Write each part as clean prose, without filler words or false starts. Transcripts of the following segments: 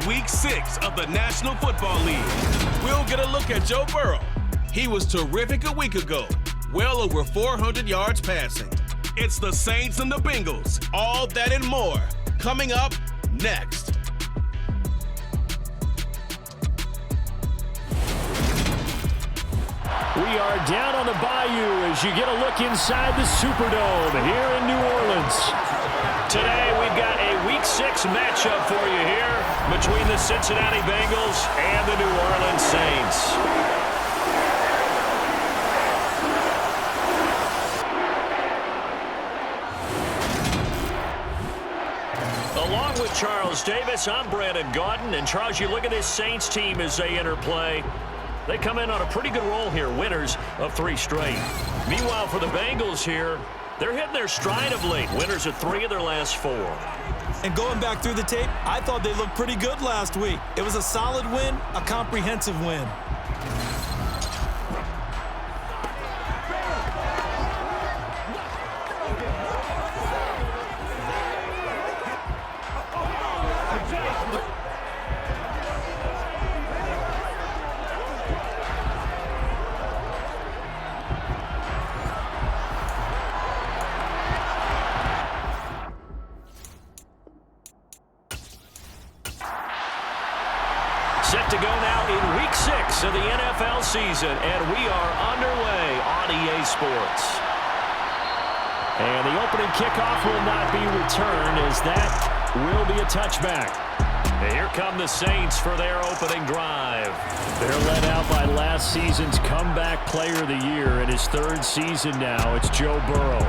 Week 6 of the National Football League. We'll get a look at Joe Burrow. He was terrific a week ago, well over 400 yards passing. It's the Saints and the Bengals, all that and more, coming up next. We are down on the bayou as you get a look inside the Superdome here in New Orleans. Today we've got a Week 6 matchup for you here between the Cincinnati Bengals and the New Orleans Saints. Along with Charles Davis, I'm Brandon Gaudin. And Charles, you look at this Saints team as they enter play. They come in on a pretty good roll here, winners of 3 straight. Meanwhile, for the Bengals here, they're hitting their stride of late. Winners of 3 of their last 4. And going back through the tape, I thought they looked pretty good last week. It was a solid win, a comprehensive win. Set to go now in Week 6 of the NFL season, and we are underway on EA Sports. And the opening kickoff will not be returned, as that will be a touchback. And here come the Saints for their opening drive. They're led out by last season's comeback player of the year. In his 3rd season now, it's Joe Burrow.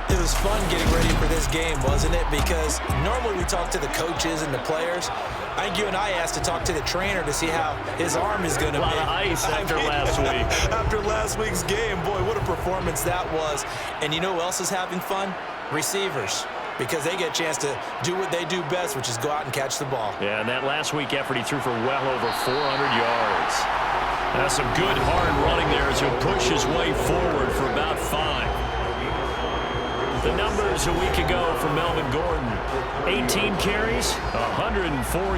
It was fun getting ready for this game, wasn't it? Because normally we talk to the coaches and the players. I think you and I asked to talk to the trainer to see how his arm is going to be. A lot of ice after last week. After last week's game, boy, what a performance that was. And you know who else is having fun? Receivers. Because they get a chance to do what they do best, which is go out and catch the ball. Yeah, and that last week effort, he threw for well over 400 yards. That's some good hard running there as he'll push his way forward for about 5. The numbers a week ago for Melvin Gordon. 18 carries, 104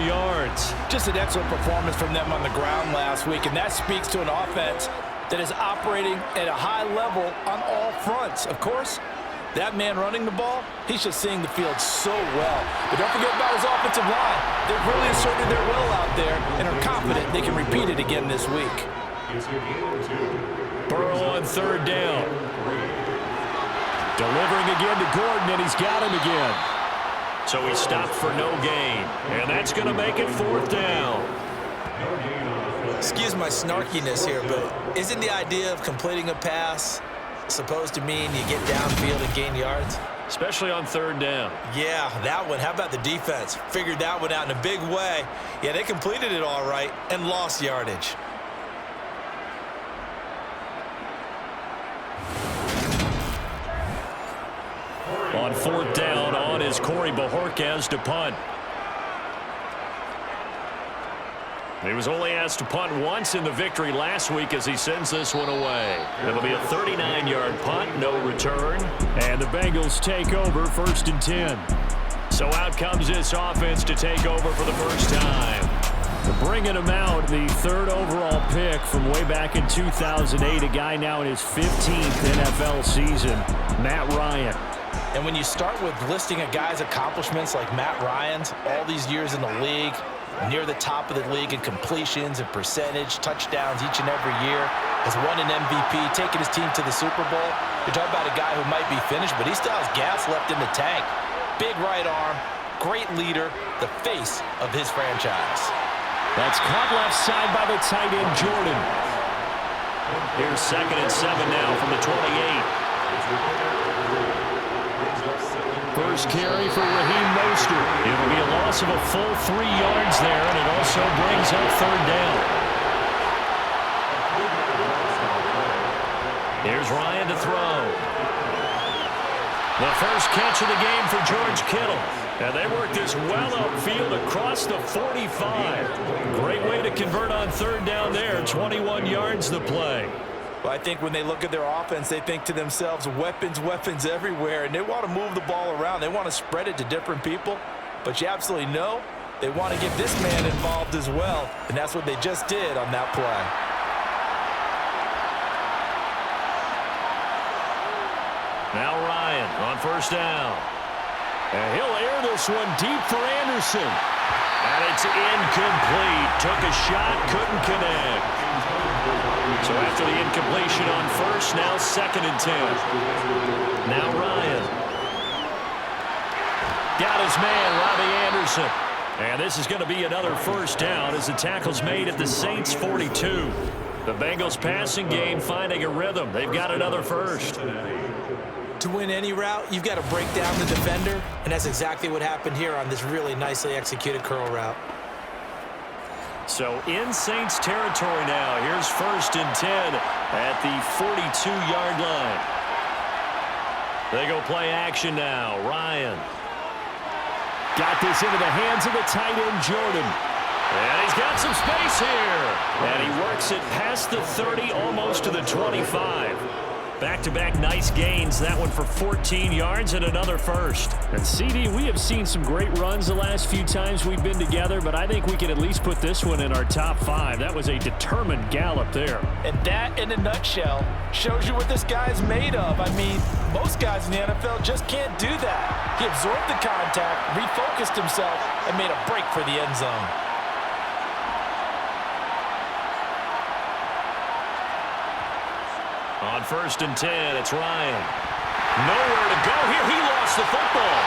yards. Just an excellent performance from them on the ground last week, and that speaks to an offense that is operating at a high level on all fronts. Of course, that man running the ball, he's just seeing the field so well. But don't forget about his offensive line. They've really asserted their will out there and are confident they can repeat it again this week. Burrow on 3rd down. Delivering again to Gordon, and he's got him again. So he stopped for no gain, and that's going to make it 4th down. Excuse my snarkiness here, but isn't the idea of completing a pass supposed to mean you get downfield and gain yards? Especially on 3rd down. Yeah, that one. How about the defense? Figured that one out in a big way. Yeah, they completed it all right and lost yardage. On 4th down, on is Corey Bojorquez to punt. He was only asked to punt once in the victory last week as he sends this one away. It'll be a 39-yard punt, no return. And the Bengals take over 1st and 10. So out comes this offense to take over for the first time. Bringing him out, the 3rd overall pick from way back in 2008, a guy now in his 15th NFL season, Matt Ryan. And when you start with listing a guy's accomplishments like Matt Ryan's, all these years in the league, near the top of the league in completions and percentage, touchdowns each and every year, has won an MVP, taken his team to the Super Bowl. You're talking about a guy who might be finished, but he still has gas left in the tank. Big right arm, great leader, the face of his franchise. That's caught left side by the tight end, Jordan. Here's 2nd and 7 now from the 28. First carry for Raheem Mostert. It'll be a loss of a full 3 yards there, and it also brings up 3rd down. Here's Ryan to throw. The first catch of the game for George Kittle. And they work this well upfield across the 45. Great way to convert on 3rd down there. 21 yards the play. Well, I think when they look at their offense, they think to themselves, weapons, weapons everywhere, and they want to move the ball around. They want to spread it to different people. But you absolutely know They want to get this man involved as well, and that's what they just did on that play. Now Ryan on first down. And he'll air this one deep for Anderson. And it's incomplete. Took a shot, couldn't connect. So after the incompletion on first, now 2nd and 10. Now Ryan. Got his man, Robbie Anderson. And this is going to be another first down as the tackle's made at the Saints' 42. The Bengals passing game finding a rhythm. They've got another first. To win any route, you've got to break down the defender, and that's exactly what happened here on this really nicely executed curl route. So in Saints territory now. Here's 1st and 10 at the 42-yard line. They go play action now. Ryan. Got this into the hands of the tight end, Jordan. And he's got some space here. And he works it past the 30, almost to the 25. Back-to-back nice gains. That one for 14 yards and another first. And CD, we have seen some great runs the last few times we've been together, but I think we can at least put this one in our top 5. That was a determined gallop there. And that, in a nutshell, shows you what this guy's made of. I mean, most guys in the NFL just can't do that. He absorbed the contact, refocused himself, and made a break for the end zone. On 1st and 10, it's Ryan. Nowhere to go here. He lost the football.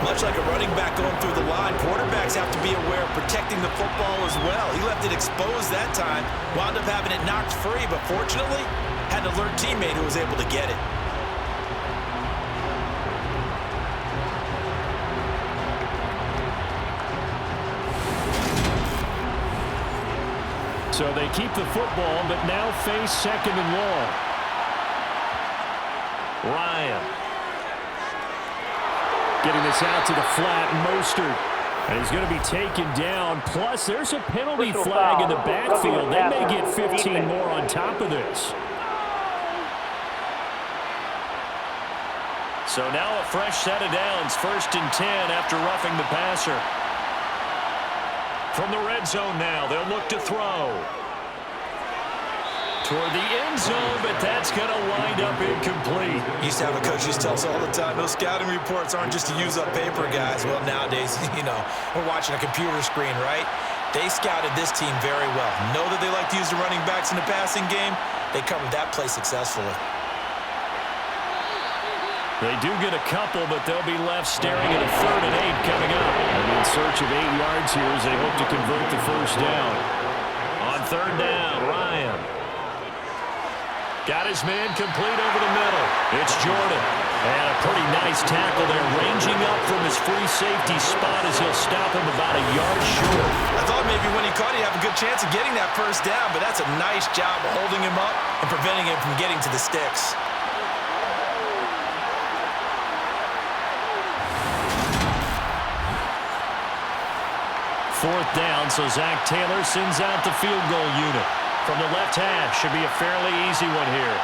Much like a running back going through the line, quarterbacks have to be aware of protecting the football as well. He left it exposed that time, wound up having it knocked free, but fortunately, had an alert teammate who was able to get it. So they keep the football, but now face 2nd and long. Ryan. Getting this out to the flat, Mostert. And he's going to be taken down. Plus, there's a penalty flag in the backfield. They may get 15 more on top of this. So now a fresh set of downs. 1st and 10 after roughing the passer. From the red zone now, they'll look to throw. Toward the end zone, but that's going to wind up incomplete. Used to have a coach who used to tell us all the time, those scouting reports aren't just to use up paper, guys. Well, nowadays, we're watching a computer screen, right? They scouted this team very well. Know that they like to use the running backs in the passing game. They covered that play successfully. They do get a couple, but they'll be left staring at a 3rd and 8 coming up. And in search of 8 yards here as they hope to convert the first down. On 3rd down, Ryan. Got his man complete over the middle. It's Jordan. And a pretty nice tackle there, ranging up from his free safety spot as he'll stop him about a yard short. I thought maybe when he caught it, he'd have a good chance of getting that first down, but that's a nice job of holding him up and preventing him from getting to the sticks. 4th down, so Zach Taylor sends out the field goal unit. From the left hash, should be a fairly easy one here.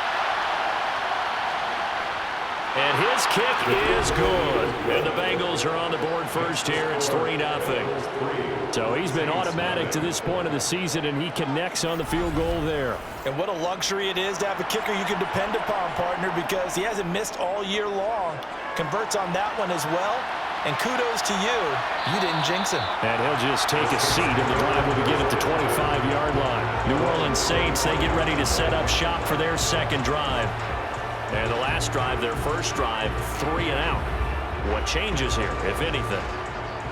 And his kick is good. And the Bengals are on the board first here. It's 3-0. So he's been automatic to this point of the season, and he connects on the field goal there. And what a luxury it is to have a kicker you can depend upon, partner, because he hasn't missed all year long. Converts on that one as well. And kudos to you. You didn't jinx him. And he'll just take a seat, and the drive will begin at the 25-yard line. New Orleans Saints, they get ready to set up shop for their 2nd drive. And the last drive, their first drive, 3 and out. What changes here, if anything?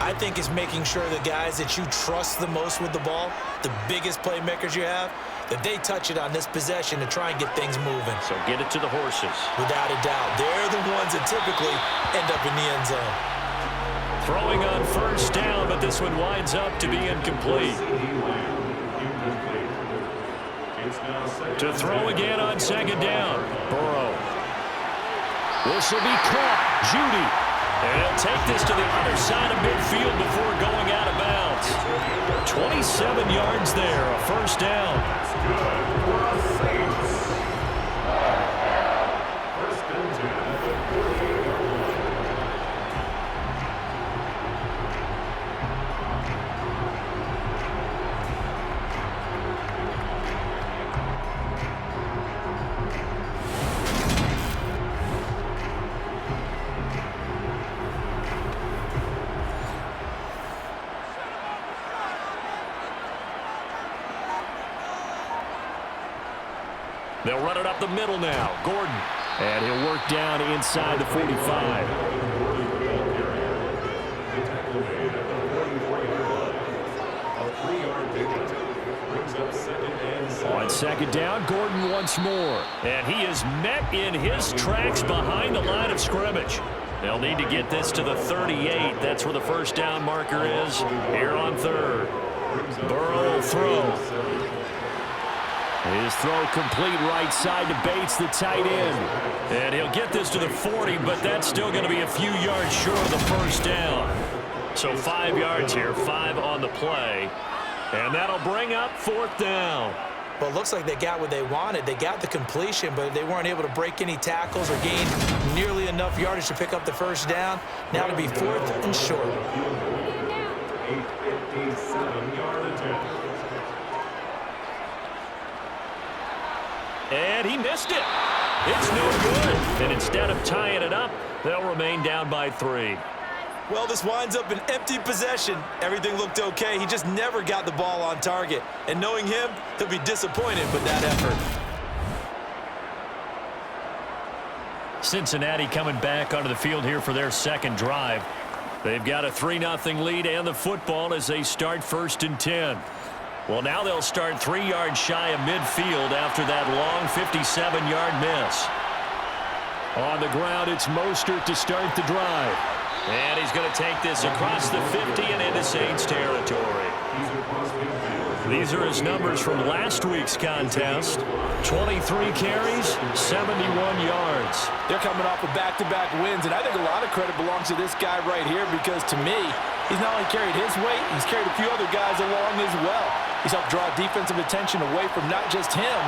I think it's making sure the guys that you trust the most with the ball, the biggest playmakers you have, that they touch it on this possession to try and get things moving. So get it to the horses. Without a doubt. They're the ones that typically end up in the end zone. Throwing on first down, but this one winds up to be incomplete. To throw again on 2nd down. Burrow. This will be caught. Judy. And he'll take this to the other side of midfield before going out of bounds. 27 yards there, a first down. They'll run it up the middle now. Gordon. And he'll work down inside the 45. On second down, Gordon once more. And he is met in his tracks behind the line of scrimmage. They'll need to get this to the 38. That's where the first down marker is here on third. Burrow will throw. His throw complete right side to Bates, the tight end. And he'll get this to the 40, but that's still going to be a few yards short of the first down. So 5 yards here, 5 on the play. And that'll bring up fourth down. Well, it looks like they got what they wanted. They got the completion, but they weren't able to break any tackles or gain nearly enough yardage to pick up the first down. Now to be fourth and short. And he missed it. It's no good. And instead of tying it up, they'll remain down by 3. Well, this winds up an empty possession. Everything looked okay. He just never got the ball on target. And knowing him, he'll be disappointed with that effort. Cincinnati coming back onto the field here for their second drive. They've got a 3-0 lead and the football as they start first and 10. Well, now they'll start 3 yards shy of midfield after that long 57-yard miss. On the ground, it's Mostert to start the drive. And he's going to take this across the 50 and into Saints territory. These are his numbers from last week's contest. 23 carries, 71 yards. They're coming off of back-to-back wins, and I think a lot of credit belongs to this guy right here because, to me, he's not only carried his weight, he's carried a few other guys along as well. He's helped draw defensive attention away from not just him,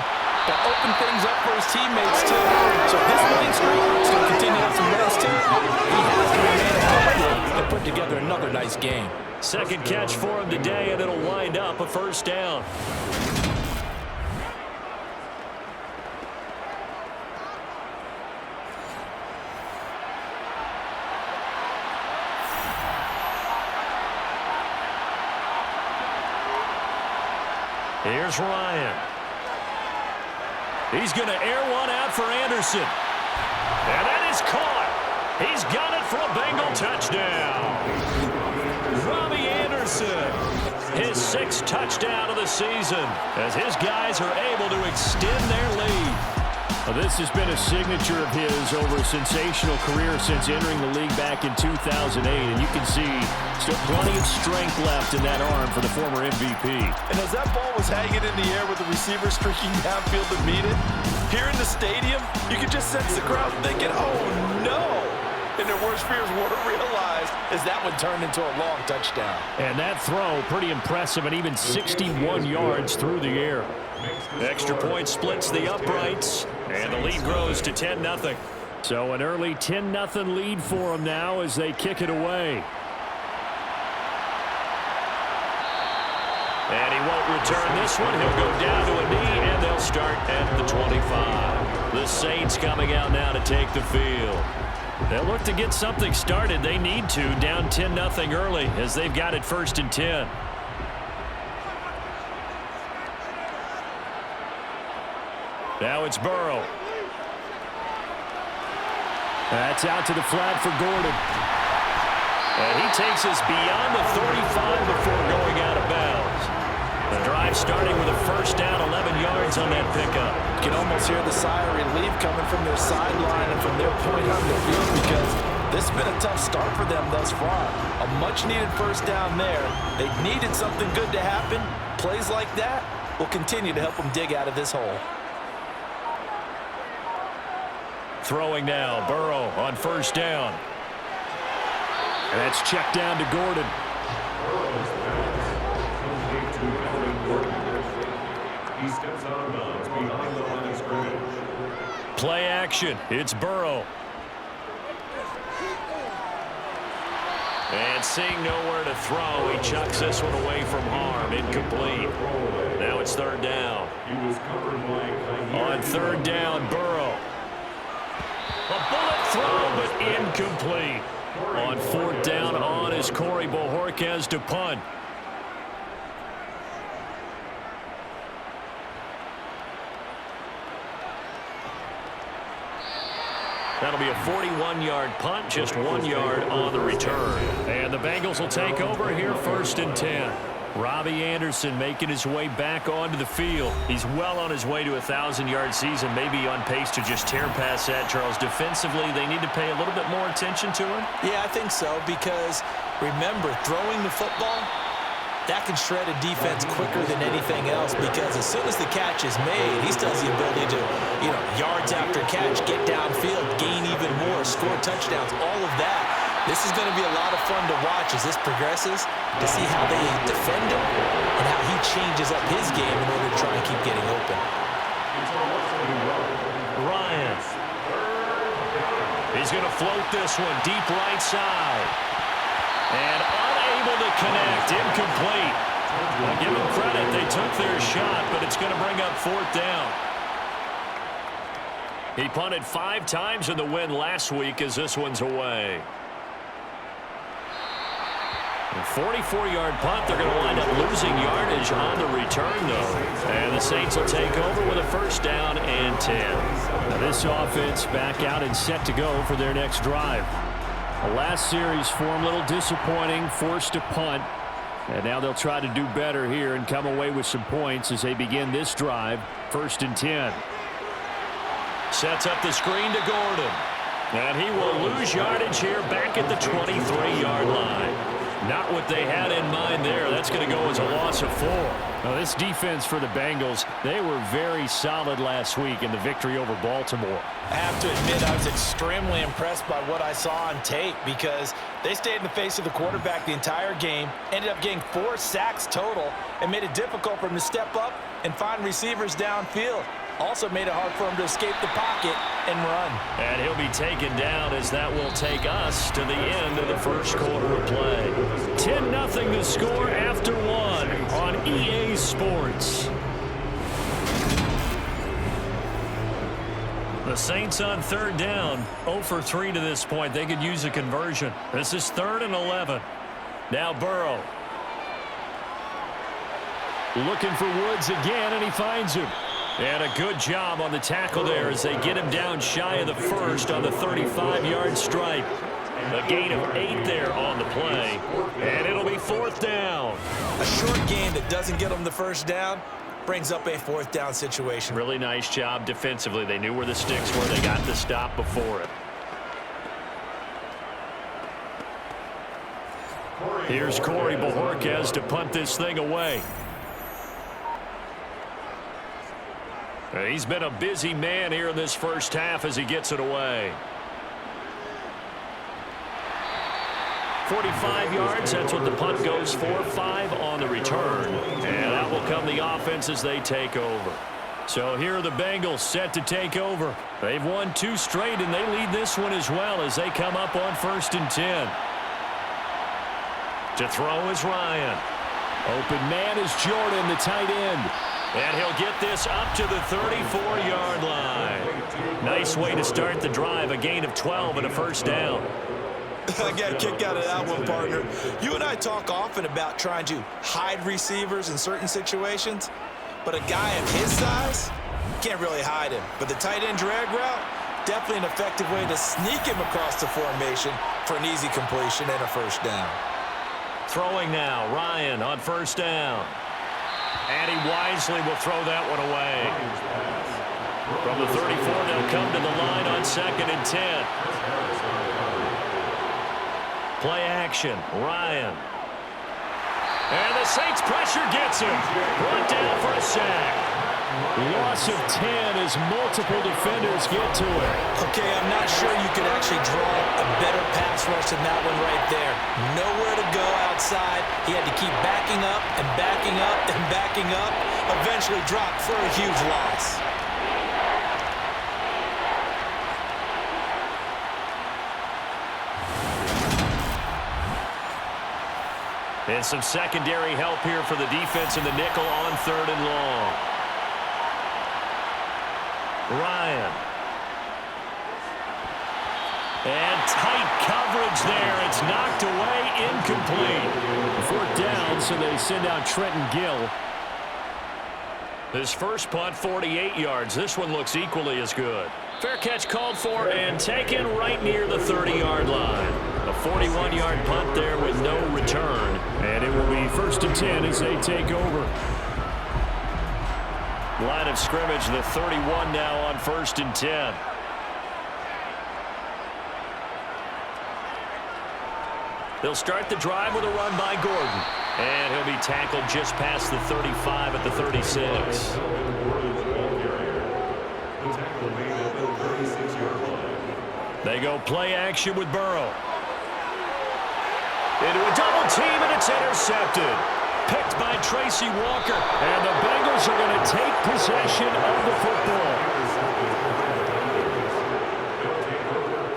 but open things up for his teammates, too. So if this winning streak is going to continue on some legs, too, he has to remain hungry and put together another nice game. Second catch for him today, and it'll wind up a first down. Here's Ryan. He's going to air one out for Anderson. And that is caught. He's got it for a Bengal touchdown. Robbie Anderson, his 6th touchdown of the season, as his guys are able to extend their lead. Well, this has been a signature of his over a sensational career since entering the league back in 2008, and you can see still plenty of strength left in that arm for the former MVP. And as that ball was hanging in the air with the receiver streaking downfield to meet it, here in the stadium, you could just sense the crowd thinking, oh no! And their worst fears were realized as that one turned into a long touchdown. And that throw, pretty impressive, and even 61 yards through the air. Extra point splits the uprights, and the lead grows to 10-0. So an early 10-0 lead for them now as they kick it away. And he won't return this one. He'll go down to a knee, and they'll start at the 25. The Saints coming out now to take the field. They'll look to get something started. They need to, down 10-0 early as they've got it first and 10. Now it's Burrow. That's out to the flat for Gordon. And he takes us beyond the 35 before going out of bounds. The drive starting with a first down, 11 yards on that pickup. You can almost hear the sigh of relief coming from their sideline and from their point on the field because this has been a tough start for them thus far. A much-needed first down there. They needed something good to happen. Plays like that will continue to help them dig out of this hole. Throwing now, Burrow on first down. And that's checked down to Gordon. Play action. It's Burrow. And seeing nowhere to throw, he chucks this one away from harm. Incomplete. Now it's third down. On third down, Burrow. A bullet throw, but incomplete. On fourth down, on is Corey Bojorquez to punt. That'll be a 41-yard punt, just 1 yard on the return. And the Bengals will take over here, 1st and 10. Robbie Anderson making his way back onto the field. He's well on his way to a 1,000-yard season, maybe on pace to just tear past that, Charles. Defensively, they need to pay a little bit more attention to him? Yeah, I think so, because remember, throwing the football, that can shred a defense quicker than anything else, because as soon as the catch is made, he still has the ability to, yards after catch, get downfield, gain even more, score touchdowns, all of that. This is going to be a lot of fun to watch as this progresses, to see how they defend him and how he changes up his game in order to try and keep getting open. Ryan. He's going to float this one deep right side. And unable to connect, incomplete. I'll give them credit, they took their shot, but it's going to bring up 4th down. He punted 5 times in the win last week as this one's away. A 44-yard punt, they're going to wind up losing yardage on the return, though. And the Saints will take over with a 1st down and 10. Now this offense back out and set to go for their next drive. The last series for them, a little disappointing, forced to punt. And now they'll try to do better here and come away with some points as they begin this drive, 1st and 10. Sets up the screen to Gordon. And he will lose yardage here back at the 23-yard line. Not what they had in mind there. That's going to go as a loss of 4. Now this defense for the Bengals, they were very solid last week in the victory over Baltimore. I have to admit, I was extremely impressed by what I saw on tape, because they stayed in the face of the quarterback the entire game, ended up getting 4 sacks total, and made it difficult for him to step up and find receivers downfield. Also made it hard for him to escape the pocket and run. And he'll be taken down as that will take us to the end of the first quarter of play. 10-0 the score after 1 on EA Sports. The Saints on 3rd down, 0 for 3 to this point. They could use a conversion. This is 3rd and 11. Now Burrow. Looking for Woods again, and he finds him. And a good job on the tackle there as they get him down shy of the 1st on the 35-yard stripe. A gain of 8 there on the play, and it'll be 4th down. A short gain that doesn't get them the 1st down brings up a 4th down situation. Really nice job defensively. They knew where the sticks were. They got the stop before it. Here's Corey Bojorquez to punt this thing away. He's been a busy man here in this first half as he gets it away. 45 yards, that's what the punt goes for. 5 on the return. And out will come the offense as they take over. So here are the Bengals set to take over. They've won 2 straight, and they lead this one as well as they come up on 1st and 10. To throw is Ryan. Open man is Jordan, the tight end. And he'll get this up to the 34-yard line. Nice way to start the drive. A gain of 12 and a 1st down. I got a kick out of that one, partner. You and I talk often about trying to hide receivers in certain situations, but a guy of his size, can't really hide him. But the tight end drag route, definitely an effective way to sneak him across the formation for an easy completion and a 1st down. Throwing now, Ryan on 1st down. And he wisely will throw that one away. From the 34, they'll come to the line on 2nd and 10. Play action, Ryan. And the Saints pressure gets him. Brought down for a sack. Loss of 10 as multiple defenders get to it. Okay, I'm not sure you could actually draw a better pass rush than that one right there. Nowhere to go outside. He had to keep backing up and backing up and backing up. Eventually dropped for a huge loss. And some secondary help here for the defense in the nickel on 3rd and long. Ryan. And tight coverage there. It's knocked away, incomplete. 4th down, so they send out Trenton Gill. His first punt, 48 yards. This one looks equally as good. Fair catch called for and taken right near the 30-yard line. A 41-yard punt there with no return. And it will be 1st and 10 as they take over. Line of scrimmage, the 31 now on 1st and 10. They'll start the drive with a run by Gordon. And he'll be tackled just past the 35 at the 36. They go play action with Burrow. Into a double team, and it's intercepted. Picked by Tracy Walker. And the Bengals are going to take possession of the football.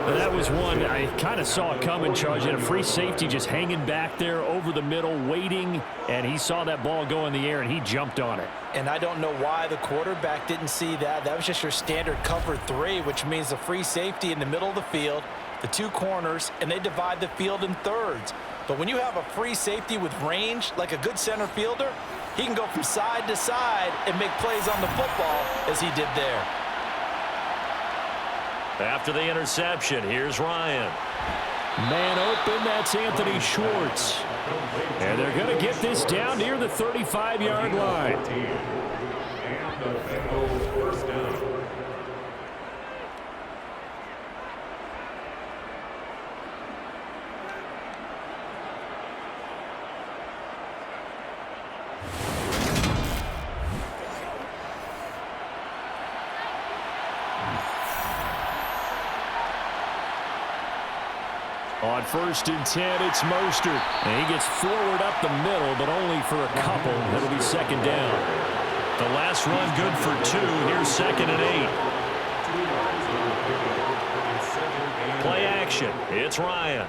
That was one I kind of saw it coming, Charles. Had a free safety just hanging back there over the middle, waiting, and he saw that ball go in the air, and he jumped on it. And I don't know why the quarterback didn't see that. That was just your standard cover 3, which means the free safety in the middle of the field, the 2 corners, and they divide the field in thirds. But when you have a free safety with range, like a good center fielder, he can go from side to side and make plays on the football as he did there. After the interception, here's Ryan. Man open, that's Anthony Schwartz. And they're going to get this down near the 35-yard line. On 1st and 10, it's Mostert. And he gets forward up the middle, but only for a couple. It'll be 2nd down. The last run good for 2. Here's 2nd and 8. Play action. It's Ryan.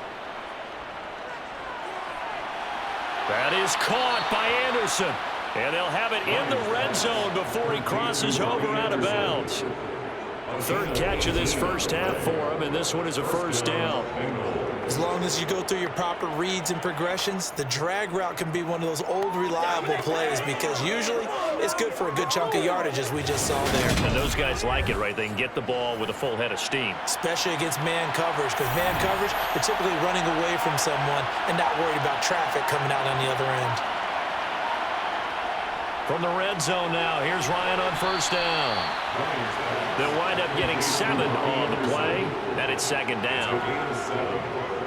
That is caught by Anderson. And they'll have it in the red zone before he crosses over out of bounds. 3rd catch of this first half for him, and this one is a 1st down. As long as you go through your proper reads and progressions, the drag route can be one of those old reliable plays because usually it's good for a good chunk of yardage as we just saw there. And those guys like it, right? They can get the ball with a full head of steam. Especially against man coverage, because man coverage, they're typically running away from someone and not worried about traffic coming out on the other end. From the red zone now, here's Ryan on 1st down. They'll wind up getting 7 on the play, and it's 2nd down.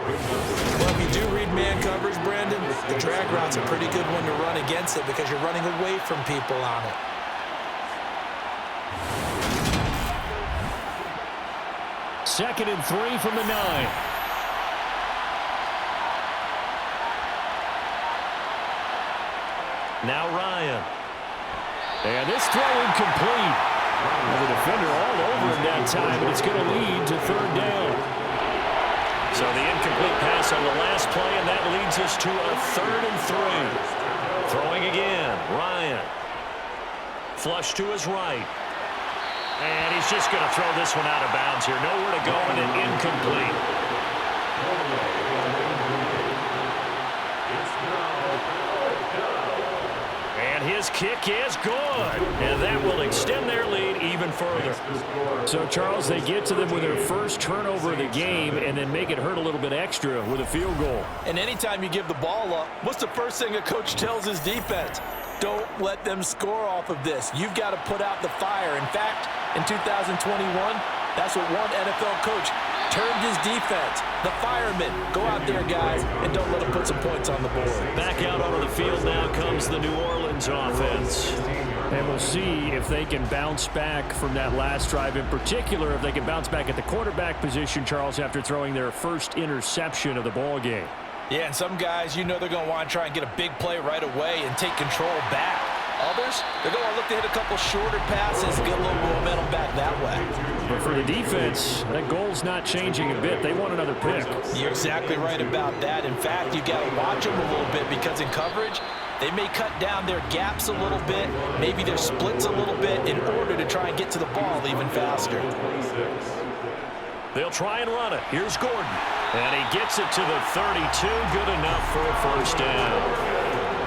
Well, if you do read man coverage, Brandon, the drag route's a pretty good one to run against it because you're running away from people on it. Second and 3 from the 9. Now Ryan. And this throw incomplete. And the defender all over him that time, but it's going to lead to 3rd down. So the incomplete pass on the last play, and that leads us to a 3rd and 3. Throwing again, Ryan. Flush to his right. And he's just going to throw this one out of bounds here. Nowhere to go, and an incomplete. And his kick is good. And that will extend their lead even further. So, Charles, they get to them with their first turnover of the game and then make it hurt a little bit extra with a field goal. And anytime you give the ball up, what's the first thing a coach tells his defense? Don't let them score off of this. You've got to put out the fire. In fact, in 2021, that's what one NFL coach turned his defense. The firemen. Go out there, guys, and don't let them put some points on the board. Back out onto the field now comes the New Orleans offense. And we'll see if they can bounce back from that last drive. In particular, if they can bounce back at the quarterback position, Charles, after throwing their first interception of the ball game. Yeah, and some guys, you know they're going to want to try and get a big play right away and take control back. Others, they're going to look to hit a couple shorter passes and get a little momentum back that way. But for the defense, that goal's not changing a bit. They want another pick. You're exactly right about that. In fact, you got to watch them a little bit because in coverage, they may cut down their gaps a little bit, maybe their splits a little bit in order to try and get to the ball even faster. They'll try and run it. Here's Gordon. And he gets it to the 32. Good enough for a first down.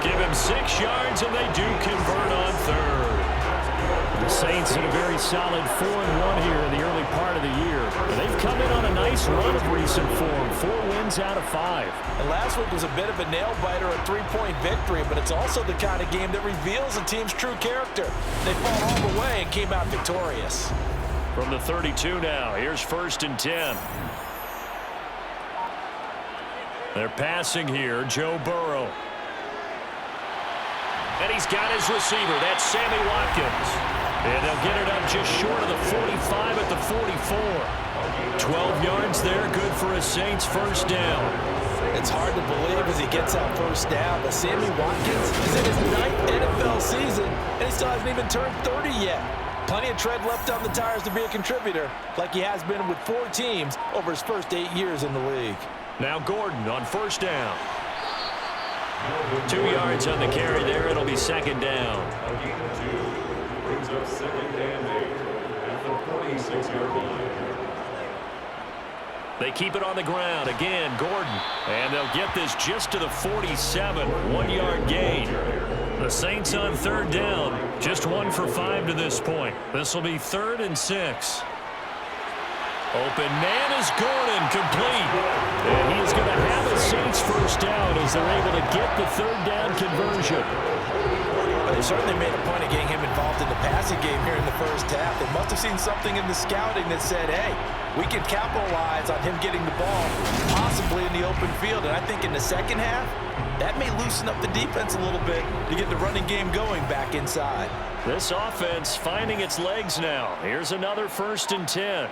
Give him 6 yards, and they do convert on 3rd. Saints in a very solid 4-1 here in the early part of the year. And they've come in on a nice run of recent form, 4 wins out of 5. And last week was a bit of a nail-biter, a 3-point victory, but it's also the kind of game that reveals a team's true character. They fought all the way and came out victorious. From the 32 now, here's 1st and 10. They're passing here, Joe Burrow. And he's got his receiver. That's Sammy Watkins. And they'll get it up just short of the 45 at the 44. 12 yards there, good for a Saints first down. It's hard to believe as he gets out first down, but Sammy Watkins is in his 9th NFL season, and he still hasn't even turned 30 yet. Plenty of tread left on the tires to be a contributor, like he has been with 4 teams over his first 8 years in the league. Now Gordon on first down. 2 yards on the carry there. It'll be 2nd down. Brings up 2nd and 8 at the 46-yard line. They keep it on the ground. Again, Gordon. And they'll get this just to the 47. 1-yard gain. The Saints on 3rd down. Just 1 for 5 to this point. This will be 3rd and 6. Open man is Gordon, complete. And he is going to have a Saints first down as they're able to get the 3rd down conversion. Well, they certainly made a point of getting him involved in the passing game here in the first half. They must have seen something in the scouting that said, hey, we can capitalize on him getting the ball, possibly in the open field. And I think in the second half, that may loosen up the defense a little bit to get the running game going back inside. This offense finding its legs now. Here's another 1st and 10.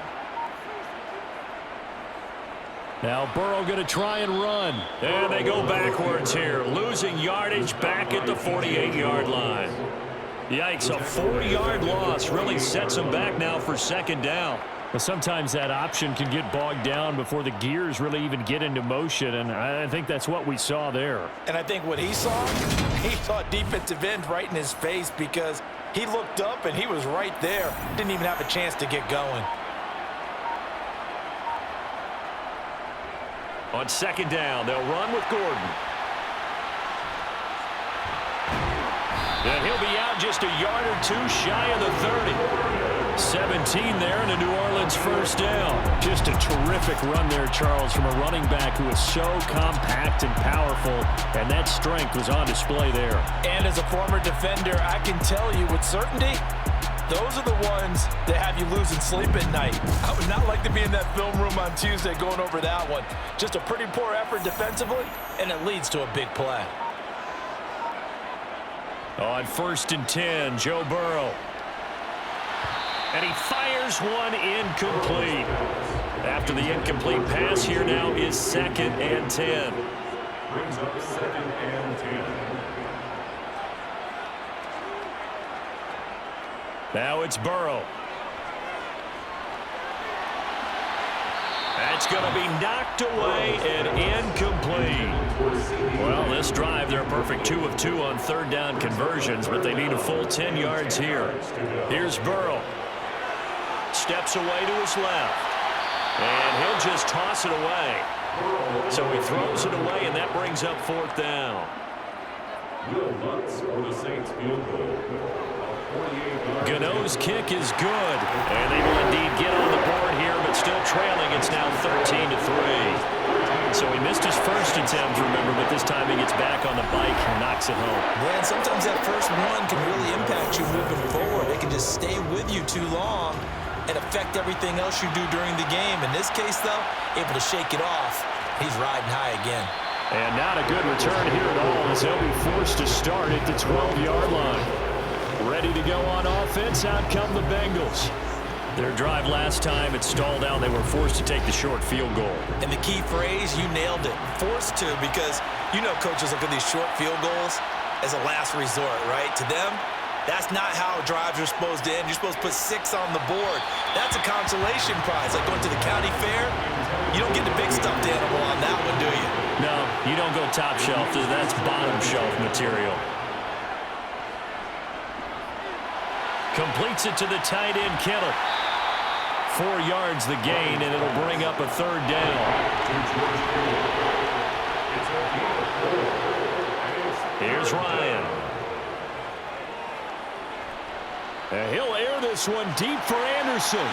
Now Burrow going to try and run. And they go backwards here, losing yardage back at the 48-yard line. Yikes, a 4-yard loss really sets them back now for 2nd down. Well, sometimes that option can get bogged down before the gears really even get into motion, and I think that's what we saw there. And I think what he saw defensive end right in his face because he looked up and he was right there. Didn't even have a chance to get going. On 2nd down, they'll run with Gordon. And he'll be out just a yard or 2 shy of the 30. 17 there and a New Orleans first down. Just a terrific run there, Charles, from a running back who is so compact and powerful, and that strength was on display there. And as a former defender, I can tell you with certainty, those are the ones that have you losing sleep at night. I would not like to be in that film room on Tuesday going over that one. Just a pretty poor effort defensively, and it leads to a big play. On 1st and 10, Joe Burrow. And he fires one incomplete. After the incomplete pass, here now is 2nd and 10. Brings up 2nd and 10. Now it's Burrow. That's going to be knocked away and incomplete. Well, this drive, they're a perfect 2 of 2 on 3rd down conversions, but they need a full 10 yards here. Here's Burrow. Steps away to his left. And he'll just toss it away. So he throws it away, and that brings up 4th down. Will Lutz for the Saints field goal. Gano's kick is good, and they will indeed get on the board here, but still trailing. It's now 13-3. So he missed his first attempt, remember, but this time he gets back on the bike and knocks it home. Man, sometimes that first one can really impact you moving forward. It can just stay with you too long and affect everything else you do during the game. In this case, though, able to shake it off. He's riding high again. And not a good return here at all as they'll be forced to start at the 12-yard line. Ready to go on offense, out come the Bengals. Their drive last time, it stalled out. They were forced to take the short field goal. And the key phrase, you nailed it. Forced to, because you know coaches look at these short field goals as a last resort, right? To them, that's not how drives are supposed to end. You're supposed to put 6 on the board. That's a consolation prize. Like going to the county fair, you don't get the big stuffed animal on that one, do you? No, you don't go top shelf. That's bottom shelf material. Completes it to the tight end, Kittle. 4 yards the gain, and it'll bring up a 3rd down. Here's Ryan. And he'll air this one deep for Anderson.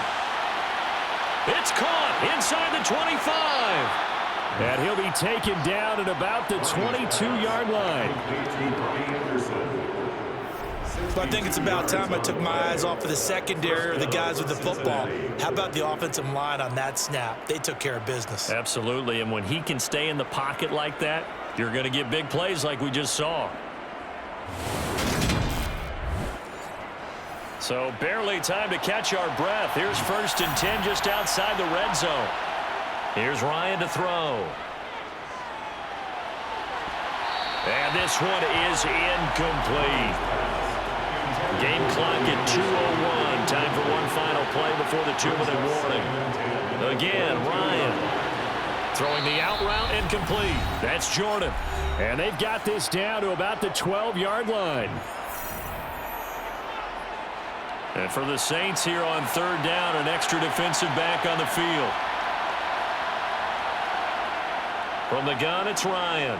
It's caught inside the 25. And he'll be taken down at about the 22-yard line. So I think it's about time I took my eyes off of the secondary or the guys with the football. How about the offensive line on that snap? They took care of business. Absolutely, and when he can stay in the pocket like that, you're going to get big plays like we just saw. So barely time to catch our breath. Here's 1st and 10 just outside the red zone. Here's Ryan to throw. And this one is incomplete. Game clock at 2:01. Time for one final play before the 2-minute warning. Again, Ryan throwing the out route incomplete. That's Jordan. And they've got this down to about the 12-yard line. And for the Saints here on 3rd down, an extra defensive back on the field. From the gun, it's Ryan.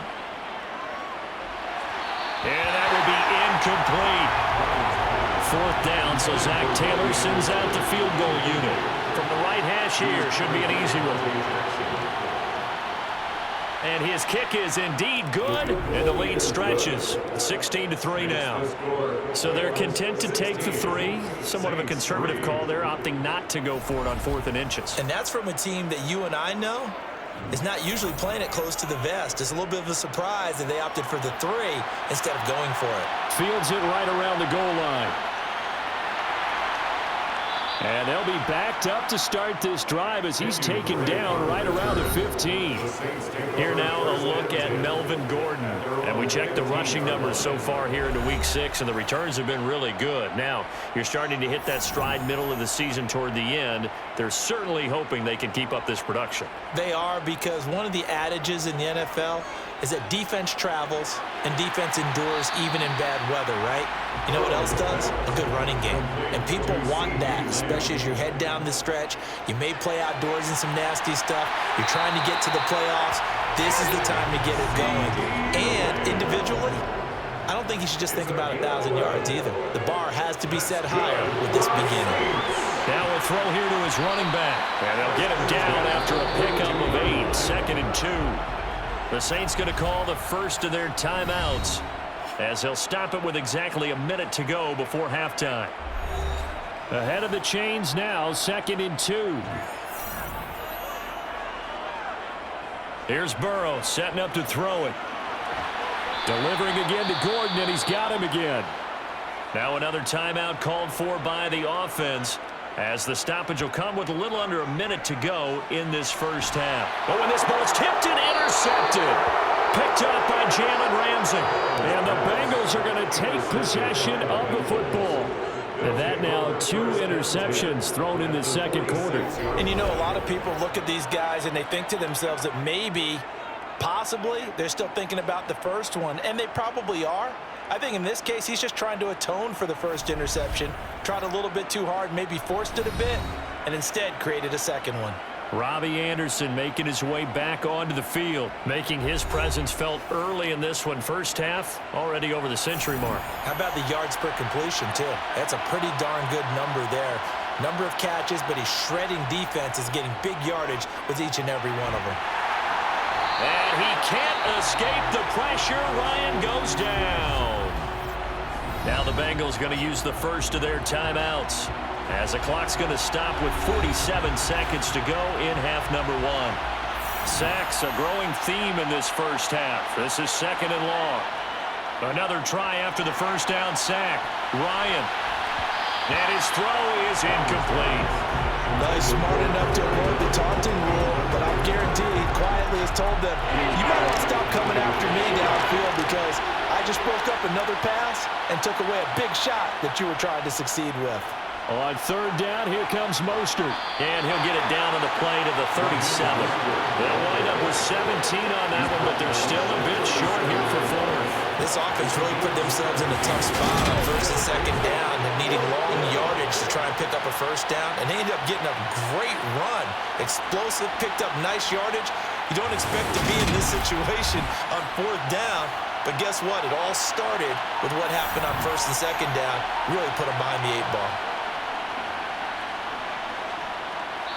And that will be incomplete. 4th down, so Zach Taylor sends out the field goal unit. From the right hash here, should be an easy one. And his kick is indeed good, and the lead stretches. 16-3 now. So they're content to take the 3. Somewhat of a conservative call there, opting not to go for it on 4th and inches. And that's from a team that you and I know is not usually playing it close to the vest. It's a little bit of a surprise that they opted for the 3 instead of going for it. Fields it right around the goal line. And they'll be backed up to start this drive as he's taken down right around the 15. Here now a look at Melvin Gordon. And we checked the rushing numbers so far here into Week 6, and the returns have been really good. Now, you're starting to hit that stride middle of the season toward the end. They're certainly hoping they can keep up this production. They are, because one of the adages in the NFL is that defense travels and defense endures even in bad weather, right? You know what else does? A good running game. And people want that, especially as you head down the stretch. You may play outdoors in some nasty stuff. You're trying to get to the playoffs. This is the time to get it going. And individually, I don't think you should just think about 1,000 yards either. The bar has to be set higher with this beginning. Now a throw here to his running back. And they'll get him down after a pickup of 8. 2nd and 2. The Saints going to call the first of their timeouts as they'll stop it with exactly a minute to go before halftime. Ahead of the chains now, 2nd and 2. Here's Burrow setting up to throw it. Delivering again to Gordon, and he's got him again. Now another timeout called for by the offense, as the stoppage will come with a little under a minute to go in this first half. Oh, and this ball's tipped and intercepted. Picked up by Jalen Ramsey. And the Bengals are going to take possession of the football. And that now 2 interceptions thrown in the second quarter. And you know, a lot of people look at these guys and they think to themselves that maybe, possibly, they're still thinking about the first one. And they probably are. I think in this case, he's just trying to atone for the first interception. Tried a little bit too hard, maybe forced it a bit, and instead created a second one. Robbie Anderson making his way back onto the field, making his presence felt early in this one. First half, already over the century mark. How about the yards per completion, too? That's a pretty darn good number there. Number of catches, but he's shredding defenses, getting big yardage with each and every one of them. And he can't escape the pressure. Ryan goes down. Now the Bengals going to use the first of their timeouts, as the clock's going to stop with 47 seconds to go in half number 1. Sacks, a growing theme in this first half. This is 2nd and long. Another try after the first down sack. Ryan. And his throw is incomplete. Well, he's smart enough to avoid the taunting rule, but I'm guaranteed he quietly has told them, you might want to stop coming after me downfield because I just broke up another pass and took away a big shot that you were trying to succeed with. On 3rd down, here comes Mostert. And he'll get it down on the play to the 37. They'll wind up with 17 on that one, but they're still a bit short here for 4th. This offense really put themselves in a tough spot on 1st and 2nd down. They're needing long yardage to try and pick up a first down, and they ended up getting a great run. Explosive, picked up nice yardage. You don't expect to be in this situation on 4th down, But guess what? It all started with what happened on first and second down. Really put them behind the 8-ball.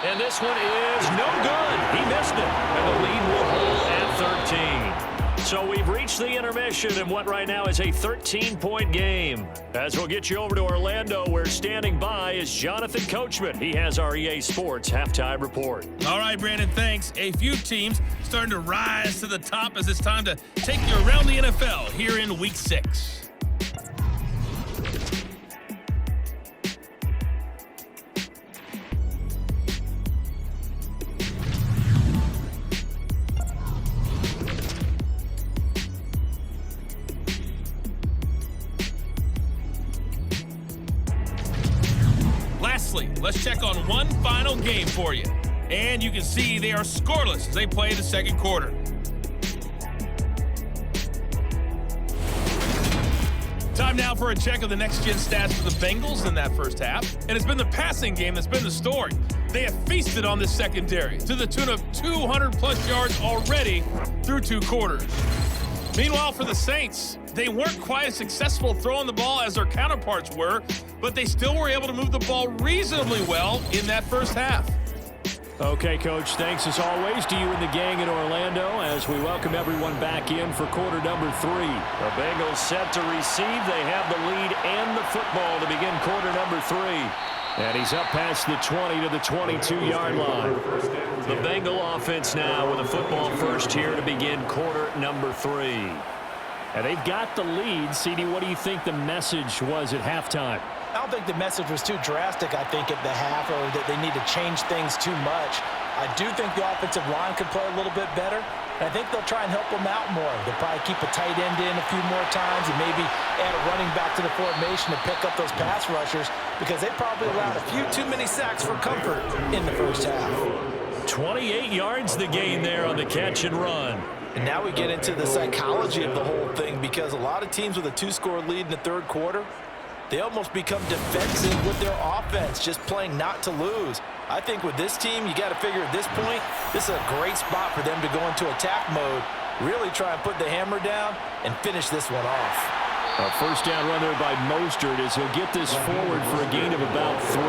And this one is no good. He missed it. And the lead will hold at 13. So we've reached the intermission in what right now is a 13-point game. As we'll get you over to Orlando, where standing by is Jonathan Coachman. He has our EA Sports halftime report. All right, Brandon, thanks. A few teams starting to rise to the top as it's time to take you around the NFL here in Week 6. Lastly, let's check on one final game for you. And you can see they are scoreless as they play the second quarter. Time now for a check of the next-gen stats for the Bengals in that first half. And it's been the passing game that's been the story. They have feasted on this secondary to the tune of 200-plus yards already through 2 quarters. Meanwhile, for the Saints, they weren't quite as successful throwing the ball as their counterparts were, but they still were able to move the ball reasonably well in that first half. Okay, Coach, thanks as always to you and the gang in Orlando as we welcome everyone back in for quarter number 3. The Bengals set to receive. They have the lead and the football to begin quarter number 3. And he's up past the 20 to the 22-yard line. The Bengal offense now with a football first here to begin quarter number 3. And they've got the lead. CD, what do you think the message was at halftime? I don't think the message was too drastic, I think, at the half, or that they need to change things too much. I do think the offensive line could play a little bit better, and I think they'll try and help them out more. They'll probably keep a tight end in a few more times and maybe add a running back to the formation to pick up those pass rushers, because they probably allowed a few too many sacks for comfort in the first half. 28 yards the gain there on the catch and run. And now we get into the psychology of the whole thing, because a lot of teams with a 2-score lead in the third quarter, they almost become defensive with their offense, just playing not to lose. I think with this team, you got to figure at this point, this is a great spot for them to go into attack mode, really try and put the hammer down and finish this one off. A first down run there by Mostert as he'll get this forward for a gain of about 3.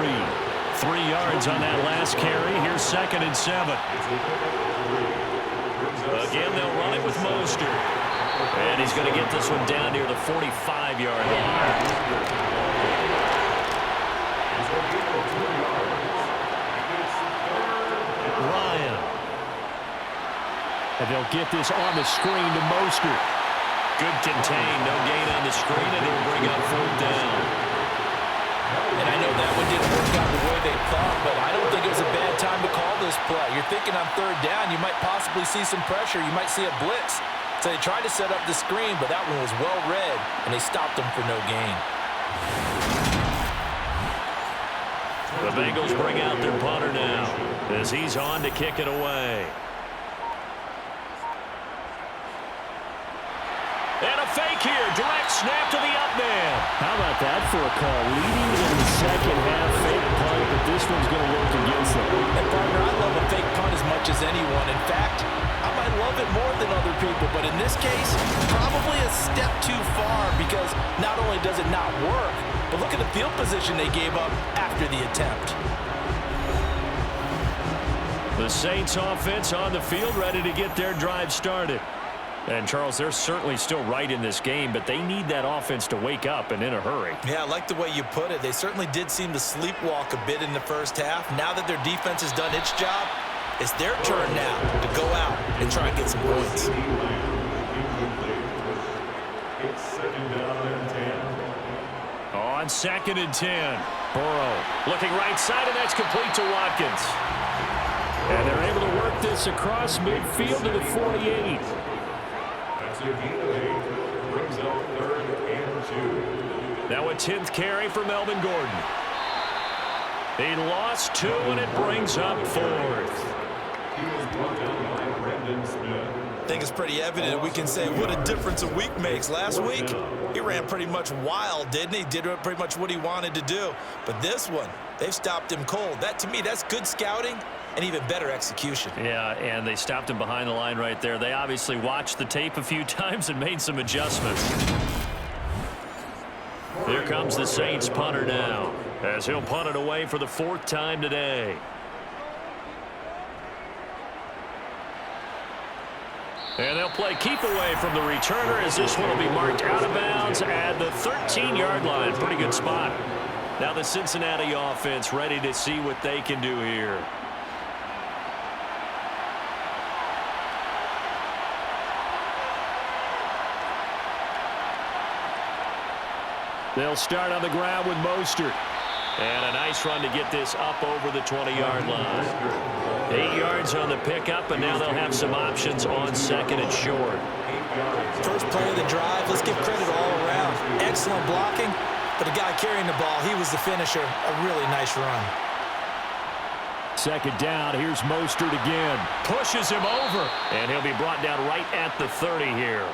3 yards on that last carry. Here's 2nd and 7. Again, they'll run it with Mostert. And he's going to get this one down near the 45-yard line. Ryan. And they'll get this on the screen to Mostert. Good contain. No gain on the screen, and it'll bring up 4th down. And I know that one didn't work out the way they thought, but I don't think it was a bad time to call this play. You're thinking on 3rd down, you might possibly see some pressure. You might see a blitz. So they tried to set up the screen, but that one was well read, and they stopped them for no gain. The Bengals bring out their punter now as he's on to kick it away. And a fake here. Direct snap to the up man. How about that for a call? Leading in the second half, fake punt, but this one's going to work against them. And partner, I love a fake punt as much as anyone. In fact, I might love it more than other people, but in this case, probably a step too far, because not only does it not work, but look at the field position they gave up after the attempt. The Saints offense on the field, ready to get their drive started. And, Charles, they're certainly still right in this game, but they need that offense to wake up and in a hurry. Yeah, I like the way you put it. They certainly did seem to sleepwalk a bit in the first half. Now that their defense has done its job, it's their turn now to go out and try and get some points. It's 2nd down and 10. On 2nd and 10, Burrow looking right side, and that's complete to Watkins. And they're able to work this across midfield to the 48. That's a gain of 8. Brings up 3rd and 2. Now a 10th carry for Melvin Gordon. He lost 2, and it brings up 4th. He was brought down by Brendan Smith. I think it's pretty evident. We can say what a difference a week makes. Last week, he ran pretty much wild, didn't he? Did pretty much what he wanted to do. But this one, they've stopped him cold. That, to me, that's good scouting and even better execution. Yeah, and they stopped him behind the line right there. They obviously watched the tape a few times and made some adjustments. Here comes the Saints punter now, as he'll punt it away for the 4th time today. And they'll play keep away from the returner, as this one will be marked out of bounds at the 13-yard line. Pretty good spot. Now the Cincinnati offense ready to see what they can do here. They'll start on the ground with Mostert. And a nice run to get this up over the 20-yard line. 8 yards on the pickup, and now they'll have some options on 2nd and short. First play of the drive, let's give credit all around. Excellent blocking, but the guy carrying the ball, he was the finisher. A really nice run. 2nd down, here's Mostert again. Pushes him over, and he'll be brought down right at the 30 here.